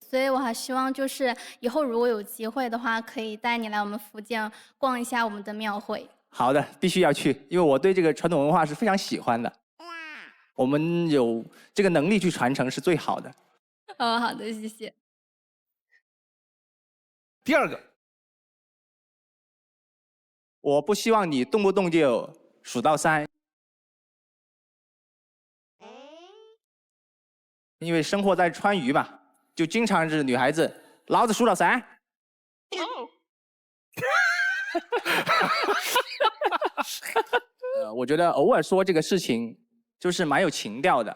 所以我还希望就是以后如果有机会的话，可以带你来我们福建逛一下我们的庙会。好的，必须要去，因为我对这个传统文化是非常喜欢的。我们有这个能力去传承是最好的。好的，谢谢。第2个，我不希望你动不动就数到3，因为生活在川渝嘛，就经常是女孩子，老子数到3。我觉得偶尔说这个事情就是蛮有情调的，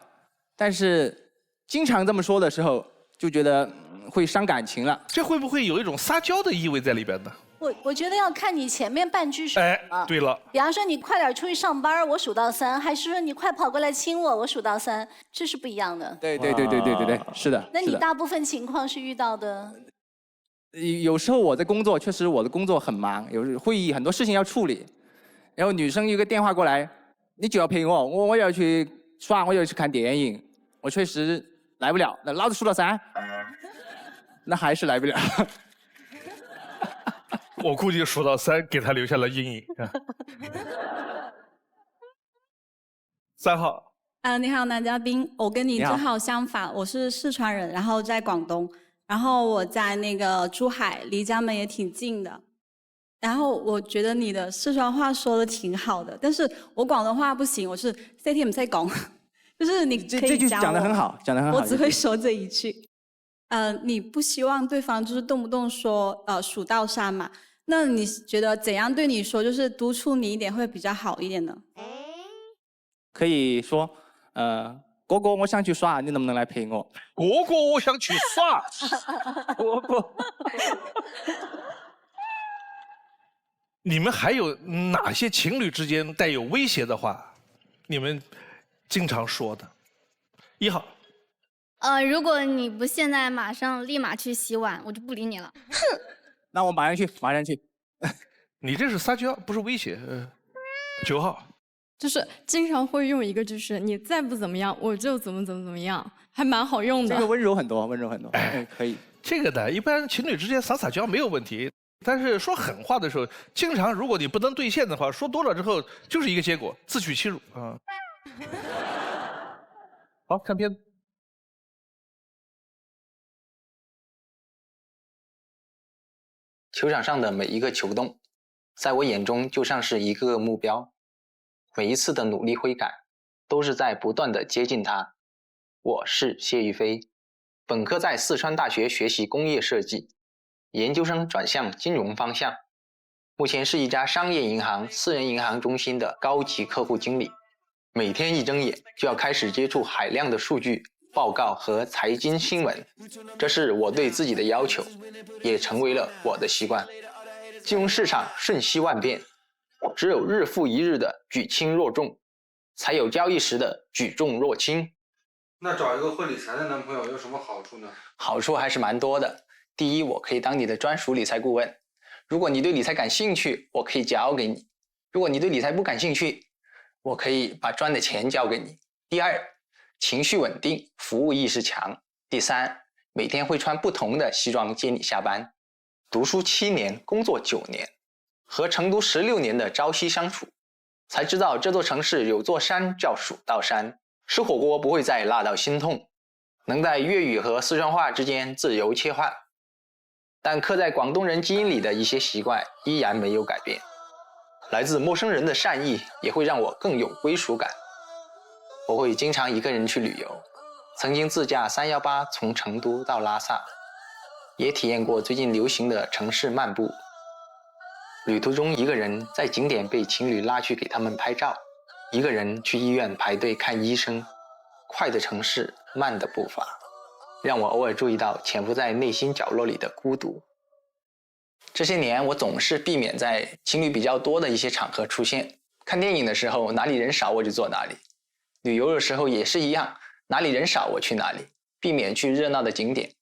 但是经常这么说的时候，就觉得会伤感情了。这会不会有一种撒娇的意味在里边呢？我觉得要看你前面半句是什么。对了，比方说你快点出去上班，我数到3，还是说你快跑过来亲我，我数到3，这是不一样的。对，是的。那你大部分情况是遇到的？有时候我的工作确实我的工作很忙，有会议很多事情要处理，然后女生一个电话过来，你就要陪我，我要去耍，我要去看电影，我确实来不了，那老子数到3，那还是来不了。我估计数到3给他留下了阴影。3号。你好，男嘉宾，我跟你正好相反，我是四川人，然后在广东。然后我在那个珠海，离家门也挺近的。然后我觉得你的四川话说的挺好的，但是我广东话不行，我是这题唔使讲，就是你可以教我。这句讲得很好，讲得很好。我只会说这一句。你不希望对方就是动不动说数到3嘛？那你觉得怎样对你说，就是督促你一点会比较好一点呢？可以说，哥哥，我想去耍，你能不能来陪我？哥哥，我想去耍。哥哥。你们还有哪些情侣之间带有威胁的话，你们经常说的？1号。如果你不现在马上立马去洗碗，我就不理你了。那我马上去，马上去。你这是撒娇，不是威胁。9号，就是经常会用一个，就是你再不怎么样，我就怎么样，还蛮好用的。这个温柔很多，温柔很多。可以。这个呢，一般情侣之间撒娇没有问题，但是说狠话的时候，经常如果你不能兑现的话，说多了之后就是一个结果，自取其辱啊。好看片子。球场上的每一个球动，在我眼中就像是一个个目标，每一次的努力挥杆，都是在不断的接近它。我是谢玉飞，本科在四川大学学习工业设计，研究生转向金融方向，目前是一家商业银行私人银行中心的高级客户经理。每天一睁眼就要开始接触海量的数据、报告和财经新闻，这是我对自己的要求，也成为了我的习惯。金融市场瞬息万变，只有日复一日的举轻若重，才有交易时的举重若轻。那找一个会理财的男朋友有什么好处呢？好处还是蛮多的。第一，我可以当你的专属理财顾问，如果你对理财感兴趣，我可以教给你；如果你对理财不感兴趣，我可以把赚的钱交给你。第二，情绪稳定，服务意识强。第三，每天会穿不同的西装接你下班。读书7年，工作9年，和成都16年的朝夕相处，才知道这座城市有座山叫蜀道山，吃火锅不会再辣到心痛，能在粤语和四川话之间自由切换。但刻在广东人基因里的一些习惯依然没有改变。来自陌生人的善意也会让我更有归属感。我会经常一个人去旅游，曾经自驾318从成都到拉萨，也体验过最近流行的城市漫步。旅途中一个人在景点被情侣拉去给他们拍照，一个人去医院排队看医生。快的城市，慢的步伐，让我偶尔注意到潜伏在内心角落里的孤独。这些年我总是避免在情侣比较多的一些场合出现，看电影的时候哪里人少我就坐哪里，旅游的时候也是一样，哪里人少我去哪里，避免去热闹的景点。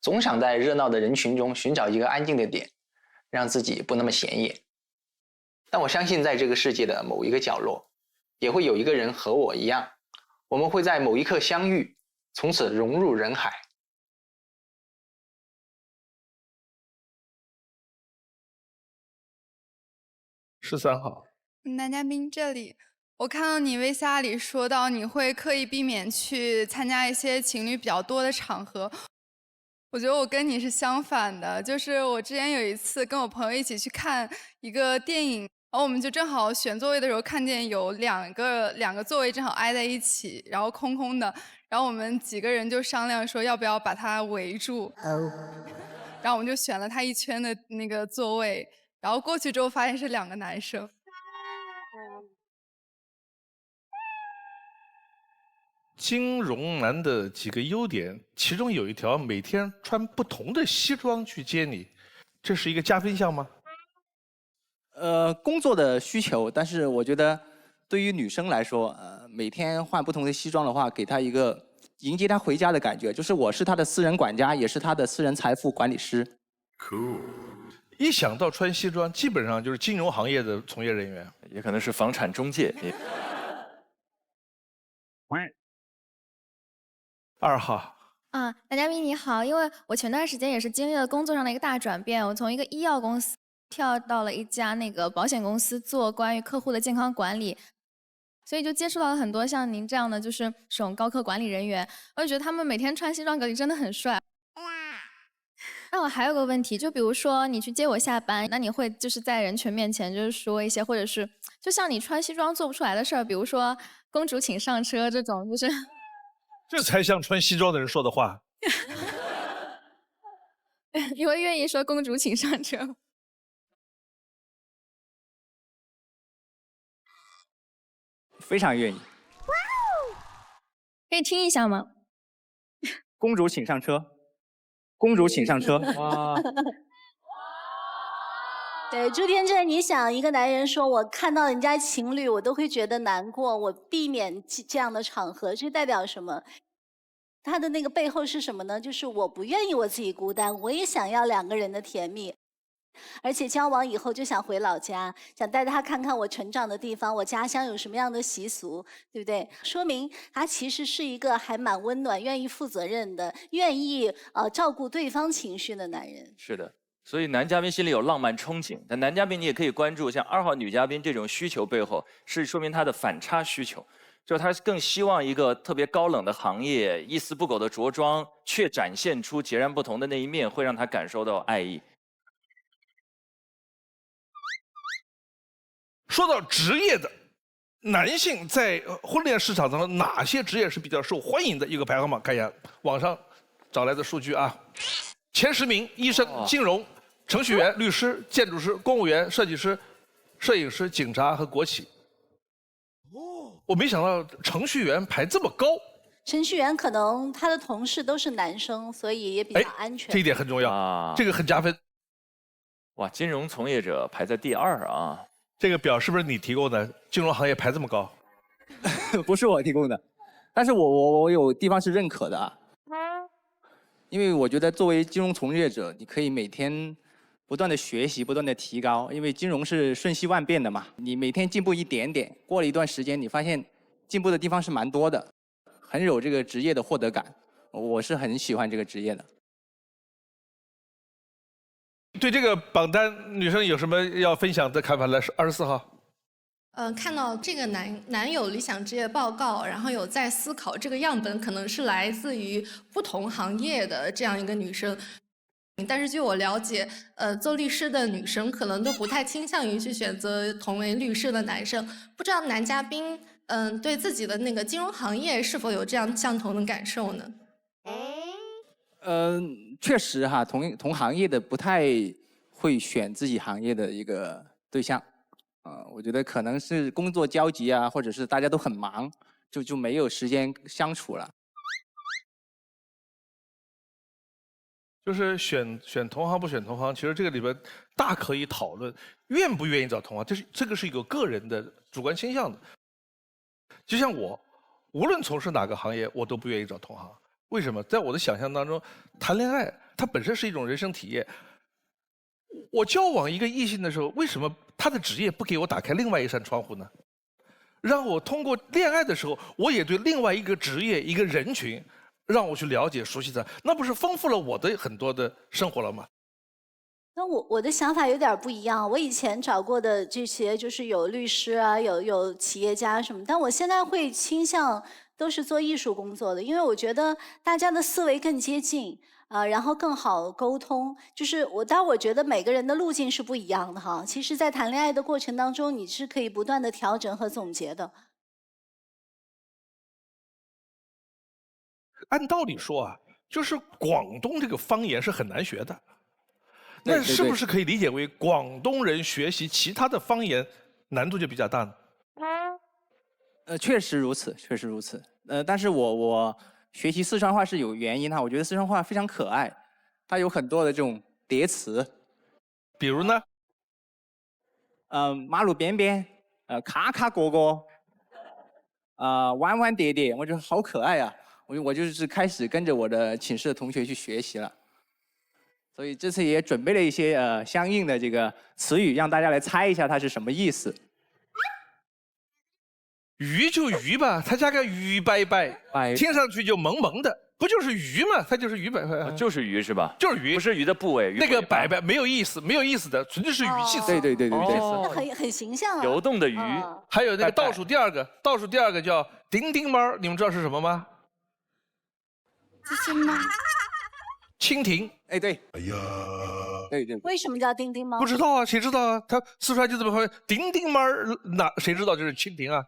总想在热闹的人群中寻找一个安静的点，让自己不那么显眼。但我相信在这个世界的某一个角落，也会有一个人和我一样，我们会在某一刻相遇，从此融入人海。13号，男嘉宾这里，我看到你 VCR 里说到你会刻意避免去参加一些情侣比较多的场合。我觉得我跟你是相反的，就是我之前有一次跟我朋友一起去看一个电影，然后我们就正好选座位的时候看见有两个座位正好挨在一起，然后空空的，然后我们几个人就商量说要不要把它围住，然后我们就选了他一圈的那个座位，然后过去之后发现是2个男生。金融男的几个优点，其中有一条每天穿不同的西装去接你，这是一个加分项吗？工作的需求，但是我觉得对于女生来说，每天换不同的西装的话，给她一个迎接她回家的感觉，就是我是她的私人管家，也是她的私人财富管理师。Cool。一想到穿西装，基本上就是金融行业的从业人员，也可能是房产中介。2号。男嘉宾你好，因为我前段时间也是经历了工作上的一个大转变，我从一个医药公司跳到了一家那个保险公司做关于客户的健康管理，所以就接触到了很多像您这样的就是这种高科管理人员，我就觉得他们每天穿西装革履真的很帅。那我还有个问题，就比如说你去接我下班，那你会就是在人群面前就是说一些，或者是就像你穿西装做不出来的事儿，比如说公主请上车这种，就是这才像穿西装的人说的话。你会愿意说公主请上车吗？非常愿意。可以听一下吗？公主请上车，公主请上车。哇！对，朱天正，你想一个男人说我看到人家情侣我都会觉得难过，我避免这样的场合，这代表什么？他的那个背后是什么呢？就是我不愿意我自己孤单，我也想要2个人的甜蜜。而且交往以后就想回老家，想带他看看我成长的地方，我家乡有什么样的习俗，对不对？说明他其实是一个还蛮温暖、愿意负责任的、愿意照顾对方情绪的男人。是的，所以男嘉宾心里有浪漫憧憬，但男嘉宾你也可以关注像2号女嘉宾这种需求背后，是说明他的反差需求，就是他更希望一个特别高冷的行业，一丝不苟的着装，却展现出截然不同的那一面，会让他感受到爱意。说到职业的，男性在婚恋市场当中哪些职业是比较受欢迎的？一个排行榜，看一下网上找来的数据啊。前10名：医生、金融、程序员、律师、建筑师、公务员、设计师、摄影师、警察和国企。我没想到程序员排这么高。程序员可能他的同事都是男生，所以也比较安全。这一点很重要，这个很加分。哇，金融从业者排在第2啊。这个表是不是你提供的？金融行业排这么高？不是我提供的，但是我有地方是认可的啊。因为我觉得作为金融从业者，你可以每天不断的学习，不断的提高，因为金融是瞬息万变的嘛。你每天进步一点点，过了一段时间，你发现进步的地方是蛮多的，很有这个职业的获得感。我是很喜欢这个职业的。对这个榜单，女生有什么要分享的看法？来，24号。看到这个男友理想职业报告，然后有在思考这个样本可能是来自于不同行业的这样一个女生，但是据我了解，做律师的女生可能都不太倾向于去选择同为律师的男生。不知道男嘉宾，对自己的那个金融行业是否有这样相同的感受呢？确实哈，同行业的不太会选自己行业的一个对象，我觉得可能是工作交集啊，或者是大家都很忙，就没有时间相处了。就是选同行不选同行，其实这个里边大可以讨论，愿不愿意找同行，这个是有个人的主观倾向的。就像我，无论从事哪个行业，我都不愿意找同行。为什么？在我的想象当中，谈恋爱它本身是一种人生体验。我交往一个异性的时候，为什么他的职业不给我打开另外一扇窗户呢？让我通过恋爱的时候，我也对另外一个职业、一个人群，让我去了解、熟悉它，那不是丰富了我的很多的生活了吗？那我的想法有点不一样。我以前找过的这些，就是有律师啊，有企业家什么，但我现在会倾向都是做艺术工作的，因为我觉得大家的思维更接近，然后更好沟通。就是我觉得每个人的路径是不一样的哈。其实，在谈恋爱的过程当中，你是可以不断的调整和总结的。按道理说啊，就是广东这个方言是很难学的。那是不是可以理解为广东人学习其他的方言难度就比较大呢？确实如此，确实如此。但是我学习四川话是有原因哈，我觉得四川话非常可爱，它有很多的这种叠词。比如呢？马路边边，卡卡角角，弯弯叠叠，我觉得好可爱啊！我就是开始跟着我的寝室的同学去学习了。所以这次也准备了一些相应的这个词语，让大家来猜一下它是什么意思。鱼就鱼吧，它加个鱼拜拜，听上去就萌萌的，不就是鱼吗？它就是鱼拜拜，就是鱼是吧？就是鱼，不是鱼的部位。那个拜拜没有意思，没有意思的，纯粹是语气词。对。那很形象啊。游动的鱼，还有那个倒数第二个叫叮叮猫，你们知道是什么吗？这是吗？蜻蜓，哎对，哎呀，对。为什么叫叮叮猫？不知道啊，谁知道啊？他四川就这么说，叮叮猫，谁知道就是蜻蜓啊？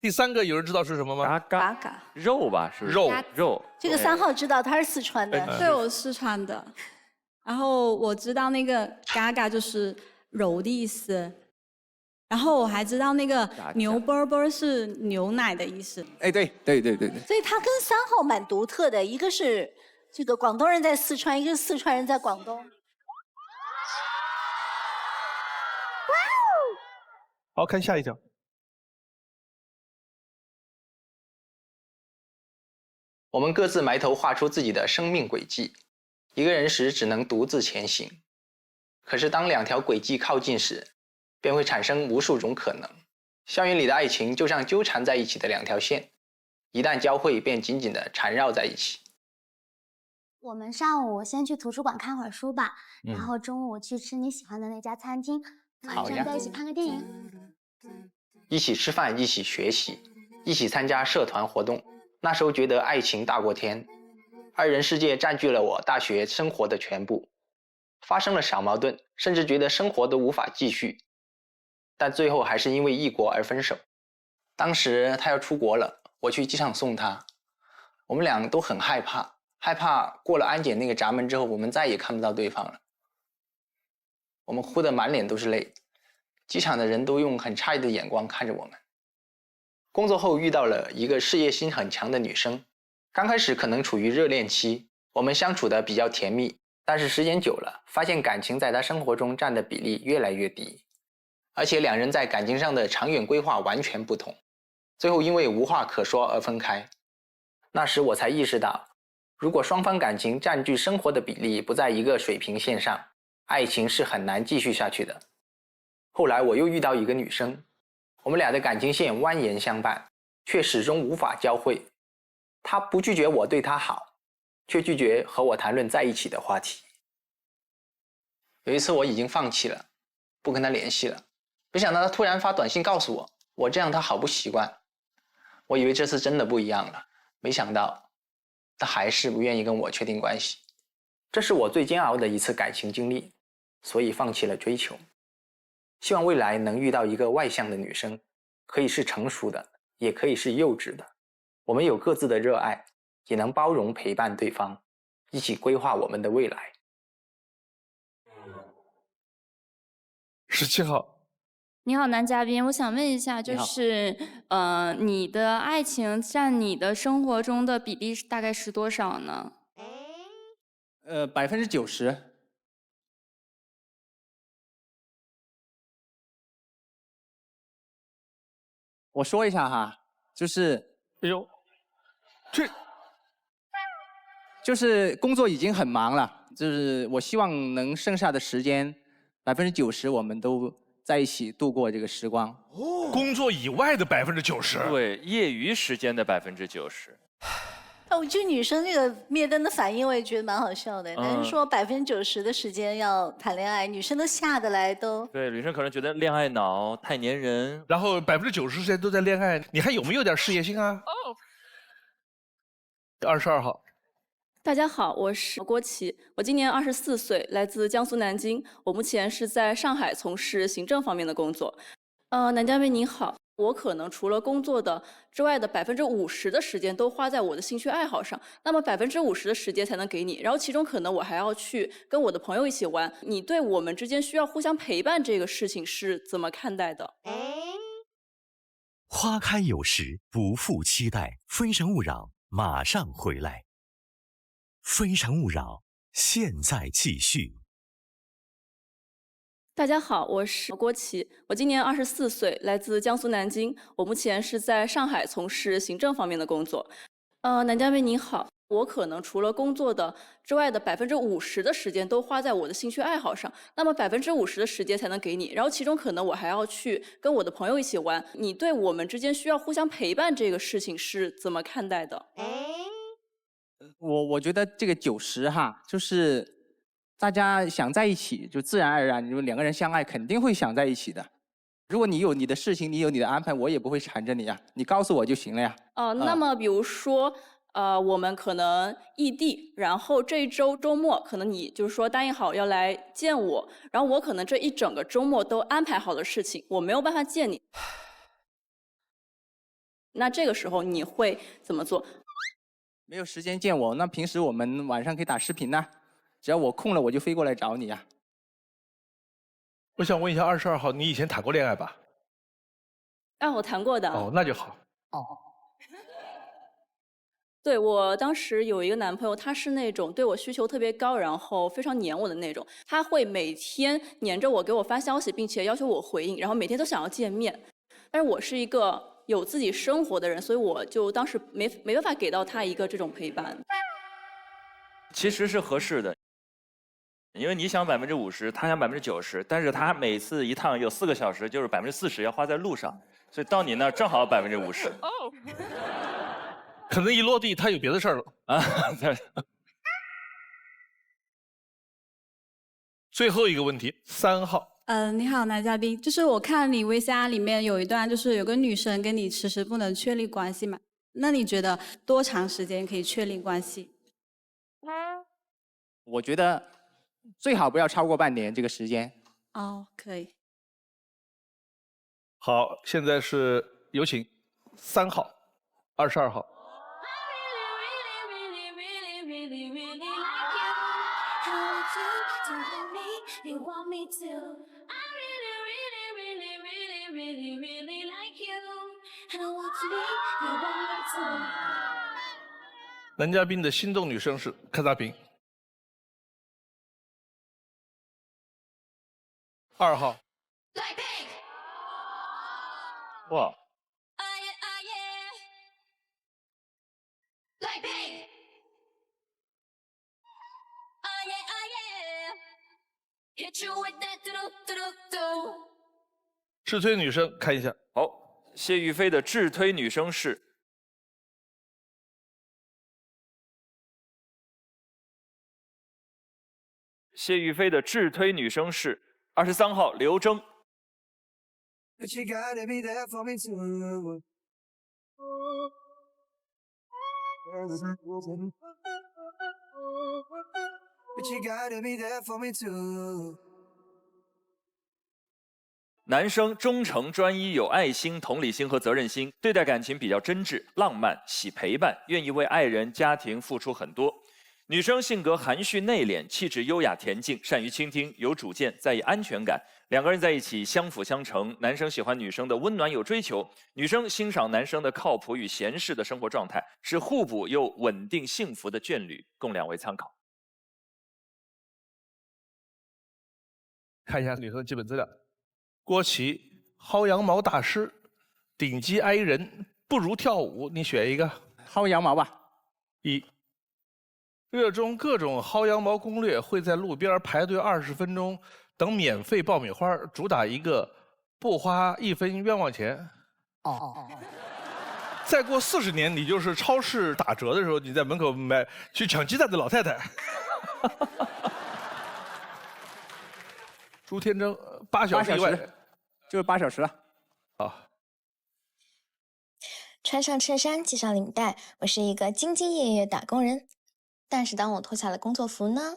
第3个有人知道是什么吗？嘎嘎，肉吧，是肉。这个3号知道，他是四川的。对，我是四川的。然后我知道那个嘎嘎就是柔的意思。然后我还知道那个牛啵啵是牛奶的意思。哎，对。所以它跟3号蛮独特的，一个是这个广东人在四川，一个是四川人在广东。好看下一条。我们各自埋头画出自己的生命轨迹，一个人时只能独自前行。可是当两条轨迹靠近时，便会产生无数种可能。校园里的爱情就像纠缠在一起的两条线，一旦交汇便紧紧地缠绕在一起。我们上午先去图书馆看会儿书吧，然后中午去吃你喜欢的那家餐厅，晚上再一起看个电影。一起吃饭，一起学习，一起参加社团活动。那时候觉得爱情大过天，二人世界占据了我大学生活的全部，发生了小矛盾，甚至觉得生活都无法继续，但最后还是因为异国而分手。当时他要出国了，我去机场送他，我们俩都很害怕过了安检那个闸门之后，我们再也看不到对方了。我们哭得满脸都是泪，机场的人都用很诧异的眼光看着我们。工作后遇到了一个事业心很强的女生，刚开始可能处于热恋期，我们相处的比较甜蜜，但是时间久了，发现感情在她生活中占的比例越来越低，而且两人在感情上的长远规划完全不同，最后因为无话可说而分开。那时我才意识到，如果双方感情占据生活的比例不在一个水平线上，爱情是很难继续下去的。后来我又遇到一个女生，我们俩的感情线蜿蜒相伴，却始终无法交汇。她不拒绝我对她好，却拒绝和我谈论在一起的话题。有一次我已经放弃了，不跟她联系了，没想到她突然发短信告诉我，我这样她好不习惯。我以为这次真的不一样了，没想到她还是不愿意跟我确定关系。这是我最煎熬的一次感情经历，所以放弃了追求。希望未来能遇到一个外向的女生，可以是成熟的，也可以是幼稚的。我们有各自的热爱，也能包容陪伴对方，一起规划我们的未来。17号，你好，男嘉宾，我想问一下，就是你的爱情占你的生活中的比例大概是多少呢？90%。我说一下哈，哎呦，就是工作已经很忙了，就是我希望能剩下的时间90%我们都在一起度过这个时光。工作以外的90%，对，业余时间的90%。我觉得女生这个灭灯的反应，我也觉得蛮好笑的。男生说90%的时间要谈恋爱，女生都下得来都。对，女生可能觉得恋爱脑太粘人，然后90%时间都在恋爱，你还有没有点事业心啊？22号。大家好，我是郭琦，我今年24岁，来自江苏南京。我目前是在上海从事行政方面的工作。男嘉宾您好，我可能除了工作之外的50%的时间都花在我的兴趣爱好上，那么50%的时间才能给你，然后其中可能我还要去跟我的朋友一起玩。你对我们之间需要互相陪伴这个事情是怎么看待的？花开有时，不负期待。非诚勿扰，马上回来。非诚勿扰，现在继续。大家好，我是郭琦，我今年24岁，来自江苏南京。我目前是在上海从事行政方面的工作。男嘉宾您好，我可能除了工作之外的50%的时间都花在我的兴趣爱好上，那么50%的时间才能给你，然后其中可能我还要去跟我的朋友一起玩。你对我们之间需要互相陪伴这个事情是怎么看待的？我觉得这个90哈，就是大家想在一起，就自然而然，你们两个人相爱，肯定会想在一起的。如果你有你的事情，你有你的安排，我也不会缠着你呀，你告诉我就行了呀。那么比如说，我们可能异地，然后这一周周末，可能你就是说答应好要来见我，然后我可能这一整个周末都安排好的事情，我没有办法见你。那这个时候你会怎么做？没有时间见我，那平时我们晚上可以打视频呐，只要我空了，我就飞过来找你呀。我想问一下22号，你以前谈过恋爱吧？我谈过的。哦，那就好。对，我当时有一个男朋友，他是那种对我需求特别高，然后非常黏我的那种。他会每天黏着我，给我发消息，并且要求我回应，然后每天都想要见面。但是我是一个有自己生活的人，所以我就当时没办法给到他一个这种陪伴。其实是合适的，因为你想50%，他想90%，但是他每次一趟有4个小时，就是40%要花在路上，所以到你那儿正好50%。哦，可能一落地他有别的事儿了啊。最后一个问题，3号。你好，男嘉宾，就是我看你 VCR 里面有一段，就是有个女生跟你迟迟不能确立关系嘛，那你觉得多长时间可以确立关系？我觉得最好不要超过半年这个时间。哦，可以。好，现在是有请3号、22号。男嘉宾的心动女生是看大屏。2号。哇。智推女生看一下。好，谢玉飞的智推女生是23号刘铮。男生忠诚、专一、有爱心、同理心和责任心，对待感情比较真挚、浪漫、喜陪伴，愿意为爱人、家庭付出很多。女生性格含蓄内敛，气质优雅恬静，善于倾听，有主见，在意安全感。两个人在一起相辅相成。男生喜欢女生的温暖有追求，女生欣赏男生的靠谱与闲适的生活状态，是互补又稳定幸福的眷侣，供两位参考。看一下女生的基本资料：郭琦，薅羊毛大师，顶级 I 人，不如跳舞，你选一个。薅羊毛吧。1，热衷各种薅羊毛攻略，会在路边排队20分钟等免费爆米花，主打一个不花1分冤枉钱。再过40年，你就是超市打折的时候，你在门口去抢鸡蛋的老太太。朱天征8小时以外，就是8小时了。好。穿上衬衫，系上领带，我是一个兢兢业业打工人。但是当我脱下了工作服呢？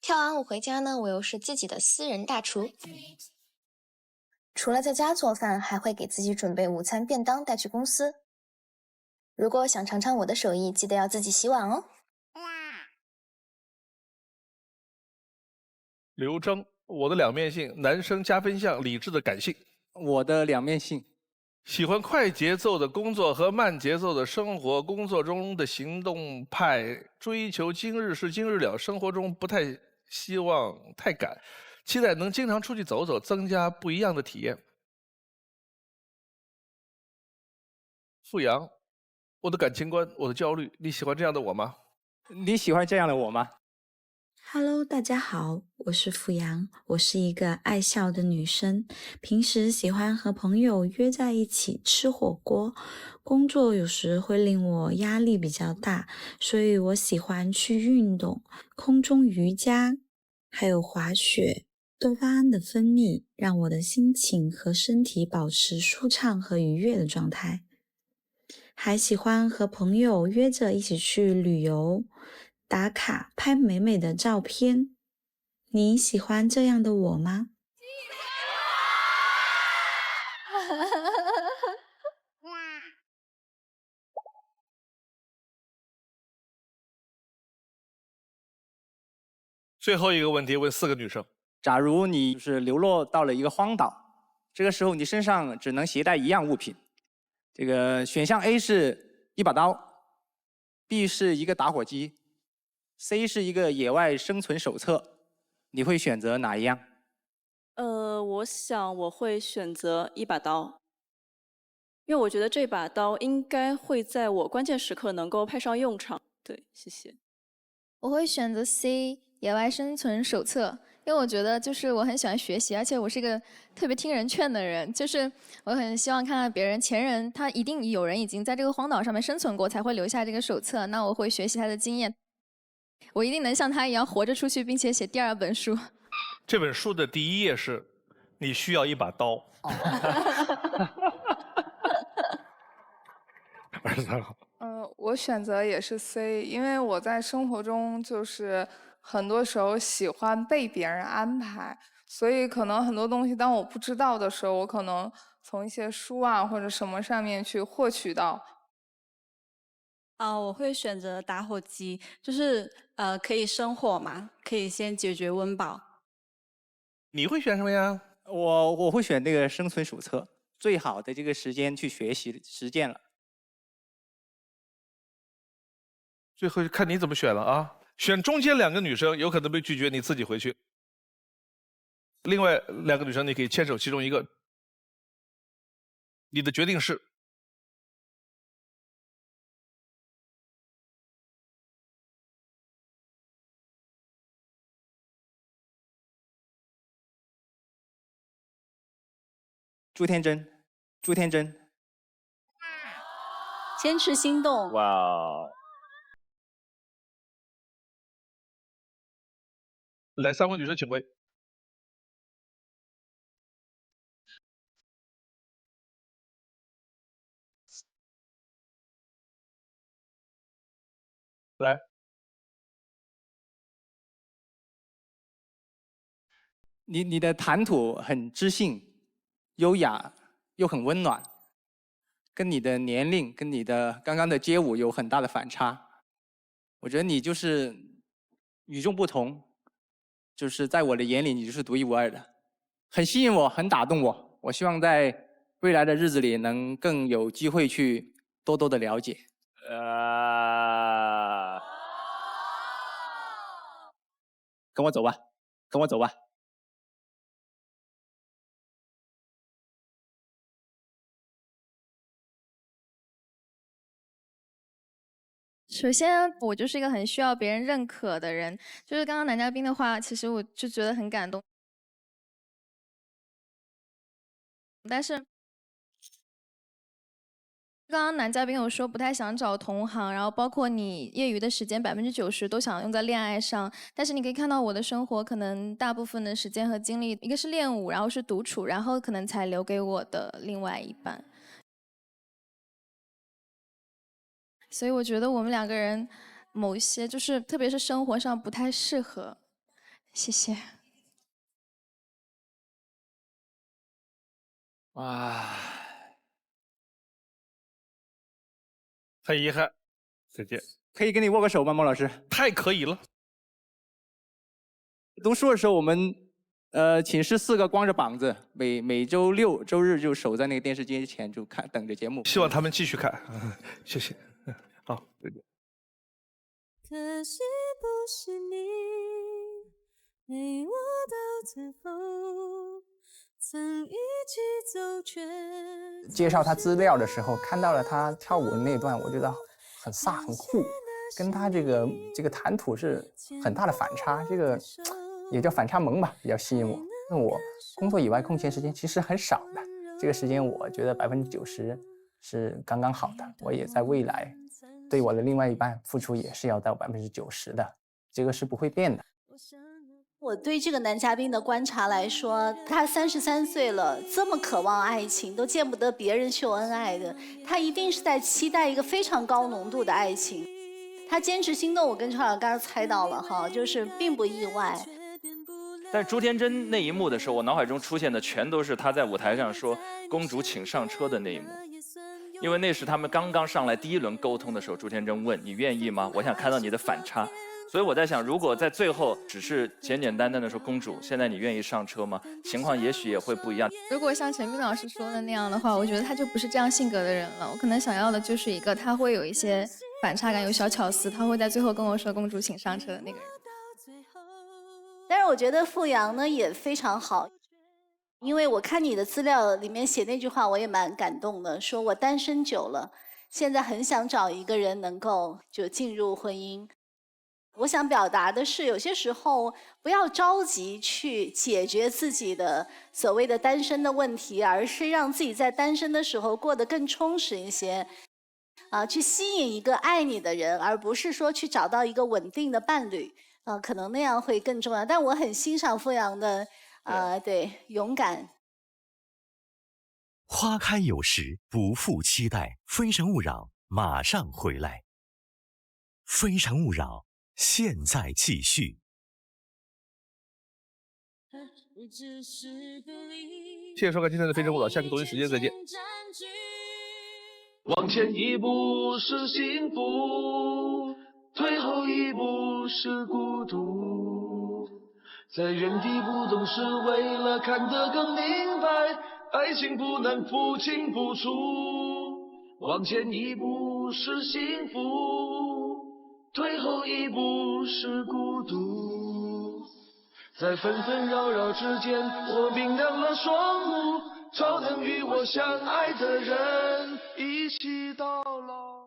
跳完舞回家呢，我又是自己的私人大厨。除了在家做饭，还会给自己准备午餐便当带去公司。如果想尝尝我的手艺，记得要自己洗碗哦。刘铮，我的两面性，男生加分项，理智的感性。我的两面性，喜欢快节奏的工作和慢节奏的生活，工作中的行动派，追求今日事今日了，生活中不太希望太赶，期待能经常出去走走，增加不一样的体验。富阳，我的感情观，我的焦虑，你喜欢这样的我吗？你喜欢这样的我吗？ Hello， 大家好，我是付阳，我是一个爱笑的女生，平时喜欢和朋友约在一起吃火锅，工作有时会令我压力比较大，所以我喜欢去运动，空中瑜伽，还有滑雪。多巴胺的分泌让我的心情和身体保持舒畅和愉悦的状态，还喜欢和朋友约着一起去旅游。打卡拍美美的照片，你喜欢这样的我吗？最后一个问题问4个女生：假如你是流落到了一个荒岛，这个时候你身上只能携带一样物品。这个选项 A 是一把刀 ，B 是一个打火机 ，C 是一个野外生存手册。你会选择哪一样？我想我会选择一把刀，因为我觉得这把刀应该会在我关键时刻能够派上用场。对，谢谢。我会选择 C 野外生存手册，因为我觉得就是我很喜欢学习，而且我是一个特别听人劝的人，就是我很希望看到别人前人他一定有人已经在这个荒岛上面生存过，才会留下这个手册。那我会学习他的经验，我一定能像他一样活着出去，并且写第2本书。这本书的第1页是你需要一把刀。23号。我选择也是 C， 因为我在生活中就是很多时候喜欢被别人安排，所以可能很多东西当我不知道的时候，我可能从一些书啊或者什么上面去获取到。我会选择打火机，就是可以生火嘛，可以先解决温饱。你会选什么呀？我会选那个生存手册，最好的这个时间去学习实践了。最后看你怎么选了啊！选中间2个女生有可能被拒绝，你自己回去。另外2个女生你可以牵手其中一个。你的决定是？朱天真，朱天真。坚持心动。哇！来，3位女生请回。来，你的谈吐很知性、优雅，又很温暖，跟你的年龄、跟你的刚刚的街舞有很大的反差。我觉得你就是与众不同，就是在我的眼里你就是独一无二的，很吸引我，很打动我。我希望在未来的日子里能更有机会去多多的了解。跟我走吧，跟我走吧。首先，我就是一个很需要别人认可的人。就是刚刚男嘉宾的话，其实我就觉得很感动。但是，刚刚男嘉宾有说不太想找同行，然后包括你业余的时间90%都想用在恋爱上。但是你可以看到我的生活，可能大部分的时间和精力，一个是练舞，然后是独处，然后可能才留给我的另外一半。所以我觉得我们2个人某些就是特别是生活上不太适合。谢谢。哇，很遗憾，再见。可以跟你握个手吗，孟老师？太可以了。读书的时候，我们寝室4个光着膀子，每周6、周日就守在那个电视机前就看，等着节目。希望他们继续看，谢谢。好，再见。可惜不是你陪我到最后，曾一起走全。介绍他资料的时候，看到了他跳舞的那段，我觉得很飒很酷，跟他这个谈吐是很大的反差，这个也叫反差萌吧，比较吸引我。那我工作以外空闲时间其实很少的，这个时间我觉得90%是刚刚好的。我也在未来对我的另外一半付出也是要到90%的，这个是不会变的。我对这个男嘉宾的观察来说，他33岁了，这么渴望爱情，都见不得别人秀恩爱的，他一定是在期待一个非常高浓度的爱情。他坚持心动，我跟超老刚刚猜到了哈，就是并不意外。但是朱天真那一幕的时候，我脑海中出现的全都是他在舞台上说“公主请上车”的那一幕。因为那是他们刚刚上来第一轮沟通的时候，朱天真问你愿意吗？我想看到你的反差。所以我在想，如果在最后只是简简单单的说公主，现在你愿意上车吗？情况也许也会不一样。如果像陈斌老师说的那样的话，我觉得他就不是这样性格的人了。我可能想要的就是一个他会有一些反差感、有小巧思，他会在最后跟我说公主请上车的那个人。但是我觉得富阳呢也非常好，因为我看你的资料里面写那句话，我也蛮感动的，说我单身久了，现在很想找一个人能够就进入婚姻。我想表达的是，有些时候不要着急去解决自己的所谓的单身的问题，而是让自己在单身的时候过得更充实一些，去吸引一个爱你的人，而不是说去找到一个稳定的伴侣，可能那样会更重要。但我很欣赏富阳的，对，勇敢。花开有时，不负期待。非诚勿扰，马上回来。非诚勿扰。现在继续。谢谢收看今天的非诚勿扰，下期同一时间再见。往前一步是幸福，退后一步是孤独，在原地不动是为了看得更明白，爱情不能不清不楚。往前一步是幸福，退后一步是孤独，在纷纷扰扰之间，我明亮了双目，超能与我相爱的人一起到老。